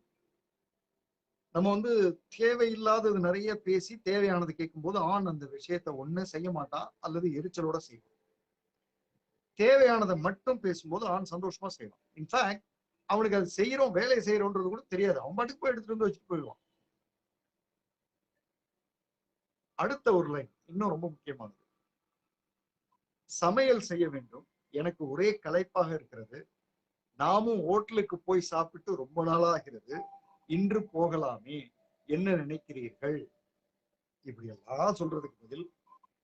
நம்ம தேவையில்லாதது நிறைய பேசி தேவையானது கேட்கும் போது ஆண் அந்த விஷயத்த ஒண்ணு செய்ய மாட்டான் அல்லது எரிச்சலோட செய்வான். தேவையானதை மட்டும் பேசும்போது ஆண் சந்தோஷமா செய்வான். இன்ஃபேக்ட் அவனுக்கு அது செய்யறோம் வேலையை செய்யறோன்றது கூட தெரியாது, அவன் பாட்டுக்கு போய் எடுத்துட்டு வந்து வச்சுட்டு போயிடுவான். அடுத்த ஒரு லைன் இன்னும் ரொம்ப முக்கியமானது. சமையல் செய்ய வேண்டும், எனக்கு ஒரே களைப்பாக இருக்கிறது, நாமும் ஹோட்டலுக்கு போய் சாப்பிட்டு ரொம்ப நாளாகிறது, இன்று போகலாமே, என்ன நினைக்கிறீர்கள்? இப்படி எல்லாம் சொல்றதுக்கு பதில்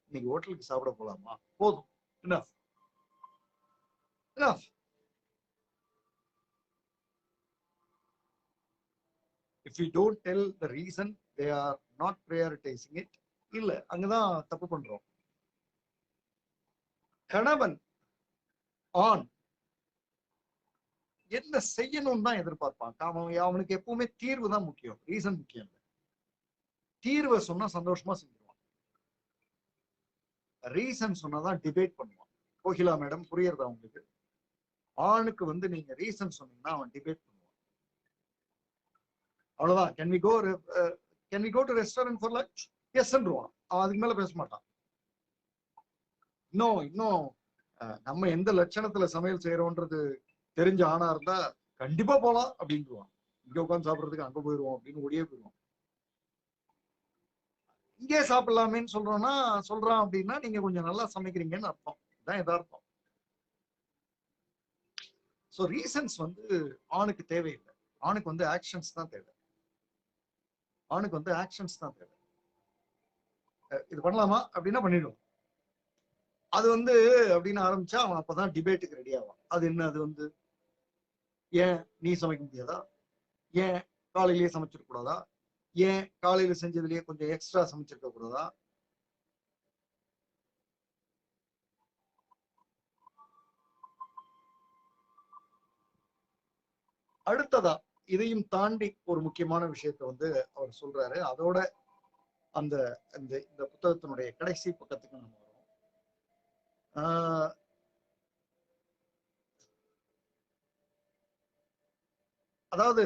இன்னைக்கு ஹோட்டலுக்கு சாப்பிட போலாமா, போதும், enough enough. If you don't tell the reason, they are not prioritizing it. இல்ல, அங்கதான் தப்பு பண்றோம். கணவன் ஆண் என்ன செய்யணும்னு தான் எதிர்பார்ப்பான். அவனுக்கு எப்பவுமே தீர்வு தான் முக்கியம், ரீசன் முக்கியம் இல்லை. தீர்வை சொன்னா சந்தோஷமா செஞ்சிருவான், ரீசன் சொன்னாதான் டிபேட் பண்ணுவான். கோகிலா மேடம், புரியுறதா உங்களுக்கு? ஆணுக்கு நீங்க ரீசன் சொன்னீங்கன்னா அவன் டிபேட் பண்ணுவான். அவ்வளவுதான். Can we go to restaurant for lunch? எஸ்ன்றுவான். அவன் அதுக்கு மேல பேச மாட்டான். இன்னும் நம்ம எந்த லட்சணத்துல சமையல் செய்யறோன்றது தெரிஞ்ச ஆணா இருந்தா கண்டிப்பா போலாம் அப்படின்ட்டுருவான். இங்க உட்காந்து சாப்பிடுறதுக்கு அங்க போயிடுவோம் அப்படின்னு ஓடியே போயிடுவான். இங்கே சாப்பிடலாமேன்னு சொல்றான் அப்படின்னா நீங்க கொஞ்சம் நல்லா சமைக்கிறீங்கன்னு அர்த்தம். இதுதான் எதார்த்தம். ஸோ ரீசன்ஸ் ஆணுக்கு தேவையில்லை, ஆணுக்கு ஆக்ஷன்ஸ் தான் தேவை. ஆணுக்கு ஆக்ஷன்ஸ் தான் தேவை. இது பண்ணலாமா அப்படின்னா பண்ணிடுவோம். அது அப்படின்னு ஆரம்பிச்சா அவன் அப்பதான் டிபேட்டுக்கு ரெடி ஆவான். அது என்ன? அது ஏன் நீ சமைக்க முடியாதா? ஏன் காலையிலேயே சமைச்சிருக்க கூடாதா? ஏன் காலையில செஞ்சதுலயே கொஞ்சம் எக்ஸ்ட்ரா சமைச்சிருக்க கூடாதா? அடுத்ததா இதையும் தாண்டி ஒரு முக்கியமான விஷயத்த அவர் சொல்றாரு. அதோட அந்த இந்த புத்தகத்தினுடைய கடைசி பக்கத்துக்கு நம்ம வரோம். அதாவது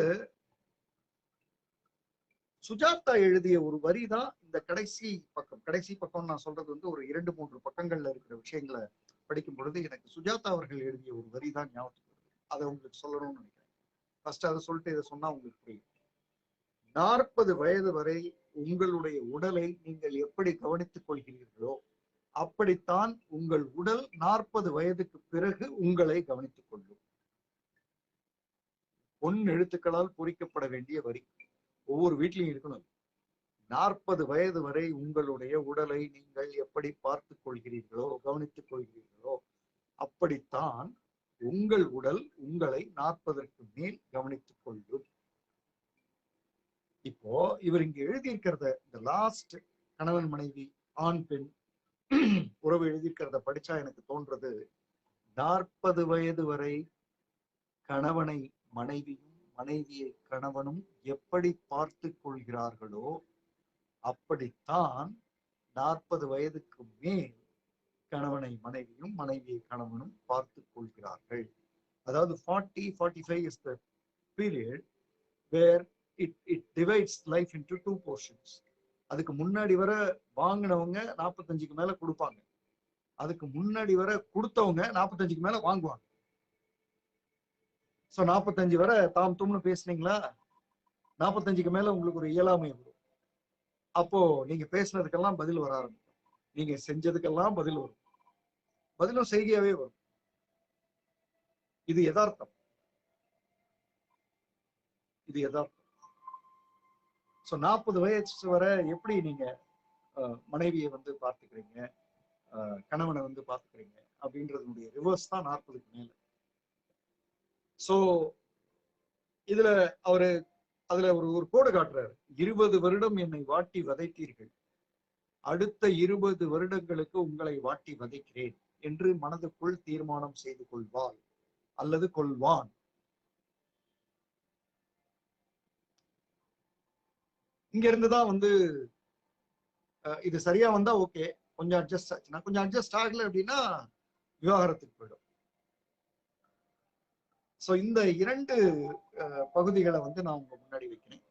சுஜாதா எழுதிய ஒரு வரி தான் இந்த கடைசி பக்கம். கடைசி பக்கம் நான் சொல்றது ஒரு 2-3 பக்கங்கள்ல இருக்கிற விஷயங்களை படிக்கும் பொழுது எனக்கு சுஜாதா அவர்கள் எழுதிய ஒரு வரி தான் ஞாபகத்துக்கு வருது. அதை உங்களுக்கு சொல்லணும்னு நினைக்கிறேன். ஃபர்ஸ்ட் அதை சொல்லிட்டு இதை சொன்னா உங்களுக்கு புரியும். 40 வயது வரை உங்களுடைய உடலை நீங்கள் எப்படி கவனித்துக் கொள்கிறீர்களோ அப்படித்தான் உங்கள் உடல் 40 வயதுக்கு பிறகு உங்களை கவனித்துக் கொள்ளும். பொன் எழுத்துக்களால் பொறிக்கப்பட வேண்டிய வரி ஒவ்வொரு வீட்லையும் இருக்கணும். 40 வயது வரை உங்களுடைய உடலை நீங்கள் எப்படி பார்த்துக் கொள்கிறீர்களோ கவனித்துக் கொள்கிறீர்களோ அப்படித்தான் உங்கள் உடல் உங்களை 40ற்கு மேல் கவனித்துக் கொள்ளும். இப்போ இவர் இங்க எழுதியிருக்கிறத, இந்த லாஸ்ட் கணவன் மனைவி ஆண் பெண் உறவு எழுதியிருக்கிறத படிச்சா எனக்கு தோன்றது, 40 வயது வரை கணவனை மனைவியும் மனைவியை கணவனும் எப்படி பார்த்து கொள்கிறார்களோ அப்படித்தான் 40 வயதுக்கு மேல் கணவனை மனைவியும் மனைவியை கணவனும் பார்த்து கொள்கிறார்கள். அதாவது 40-45 is the period where it divides life into 2 portions. அதுக்கு முன்னாடி வர வாங்கினவங்க 45க்கு மேல கொடுப்பாங்க, அதுக்கு முன்னாடி வர கொடுத்தவங்க 45க்கு மேல வாங்குவாங்க. சோ 45 வரை தாம் தும்னு பேசுனீங்களா, 45க்கு மேல உங்களுக்கு ஒரு இயலாமை வரும். அப்போ நீங்க பேசுனதுக்கெல்லாம் பதில் வர ஆரம்பிக்கும், நீங்க செஞ்சதுக்கெல்லாம் பதில் வரும், பதிலும் செய்கையாவே வரும். இது யதார்த்தம், இது யதார்த்தம். ஸோ 40 வயசு வரை எப்படி நீங்க மனைவியை பார்த்துக்கிறீங்க, கணவனை பார்த்துக்கிறீங்க அப்படின்றதுடைய ரிவர்ஸ் தான் 40க்கு மேல. ஸோ இதுல அவரு அதுல ஒரு கோடு காட்டுறாரு. 20 வருடம் என்னை வாட்டி வதைத்தீர்கள், அடுத்த 20 வருடங்களுக்கு உங்களை வாட்டி வதைக்கிறேன் என்று மனதுக்குள் தீர்மானம் செய்து கொள்வாள் அல்லது கொள்வான். இங்க இருந்துதான் இது சரியா வந்தா ஓகே, கொஞ்சம் அட்ஜஸ்ட் ஆச்சுன்னா, கொஞ்சம் அட்ஜஸ்ட் ஆகல அப்படின்னா விவாகரத்துக்கு போயிடும். சோ இந்த 2 பகுதிகளை நான் உங்க முன்னாடி வைக்கிறேன்.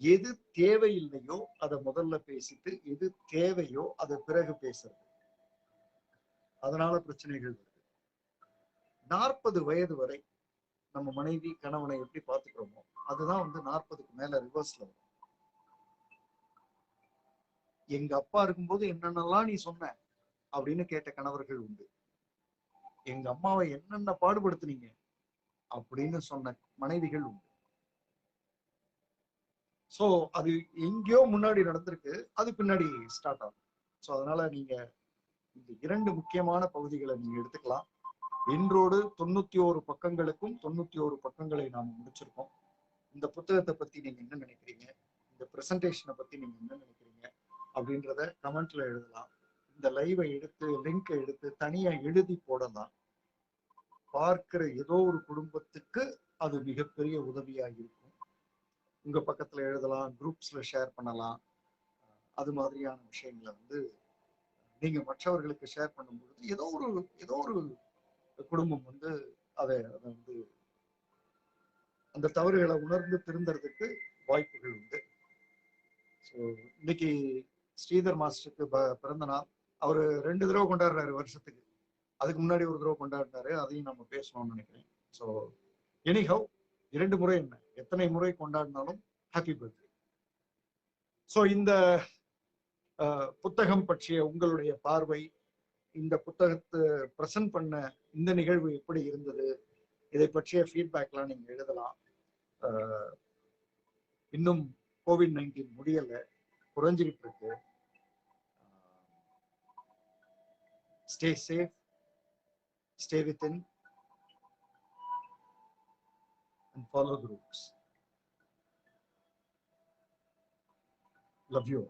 எது தேவையில்லையோ அதை முதல்ல பேசிட்டு, எது தேவையோ அதை பிறகு பேசுறது. அதனால பிரச்சனைகள் வருது. 40 வயது வரை நம்ம மனைவி கணவனை எப்படி பார்த்துக்கிறோமோ அதுதான் 40க்கு மேல ரிவர்ஸ்ல வரும். எங்க அப்பா இருக்கும்போது என்னென்னலாம் நீ சொன்ன அப்படின்னு கேட்ட கணவர்கள் உண்டு. எங்க அம்மாவை என்னென்ன பாடுபடுத்துனீங்க அப்படின்னு சொன்ன மனைவிகள் உண்டு. சோ அது எங்கேயோ முன்னாடி நடந்திருக்கு, அது பின்னாடி ஸ்டார்ட் ஆகும். சோ அதனால நீங்க இந்த 2 முக்கியமான பகுதிகளை நீங்க எடுத்துக்கலாம். இன்றோடு 91 பக்கங்களுக்கும் 91 பக்கங்களை நாம முடிச்சிருக்கோம். இந்த புத்தகத்தை பத்தி நீங்க என்ன நினைக்கிறீங்க, இந்த பிரசன்டேஷனை பத்தி நீங்க என்ன நினைக்கிறீங்க அப்படின்றத கமெண்ட்ல எழுதலாம். இந்த லைவை எடுத்து லிங்கை எடுத்து தனியா எழுதி போடலாம். பார்க்கிற ஏதோ ஒரு குடும்பத்துக்கு அது மிகப்பெரிய உதவியா இருக்கும். உங்க பக்கத்துல எழுதலாம், குரூப்ஸ்ல ஷேர் பண்ணலாம். அது மாதிரியான விஷயங்களை நீங்க மற்றவர்களுக்கு ஷேர் பண்ணும்பொழுது ஏதோ ஒரு குடும்பம் அதை அந்த தவறுகளை உணர்ந்து திருந்துறதுக்கு வாய்ப்புகள் உண்டு. ஸோ இன்னைக்கு ஸ்ரீதர் மாஸ்டருக்கு பிறந்த நாள். அவரு 2 தடவை கொண்டாடுறாரு வருஷத்துக்கு. அதுக்கு முன்னாடி ஒரு தடவை கொண்டாடினாரு, அதையும் நம்ம பேசணும்னு நினைக்கிறேன். ஸோ எனிஹவ் 2 முறை என்ன, எத்தனை முறை கொண்டாடினாலும் ஹாப்பி பர்த்டே. ஸோ இந்த புத்தகம் பற்றிய உங்களுடைய பார்வை, இந்த புத்தகத்தை பிரசன்ட் பண்ண இந்த நிகழ்வு எப்படி இருந்தது, இதை பற்றிய ஃபீட்பேக்லாம் நீங்க எழுதலாம். இன்னும் COVID-19 முடியல, குறைஞ்சிக்கிட்டு இருக்கு. Stay safe, stay within and follow the rules. Love you.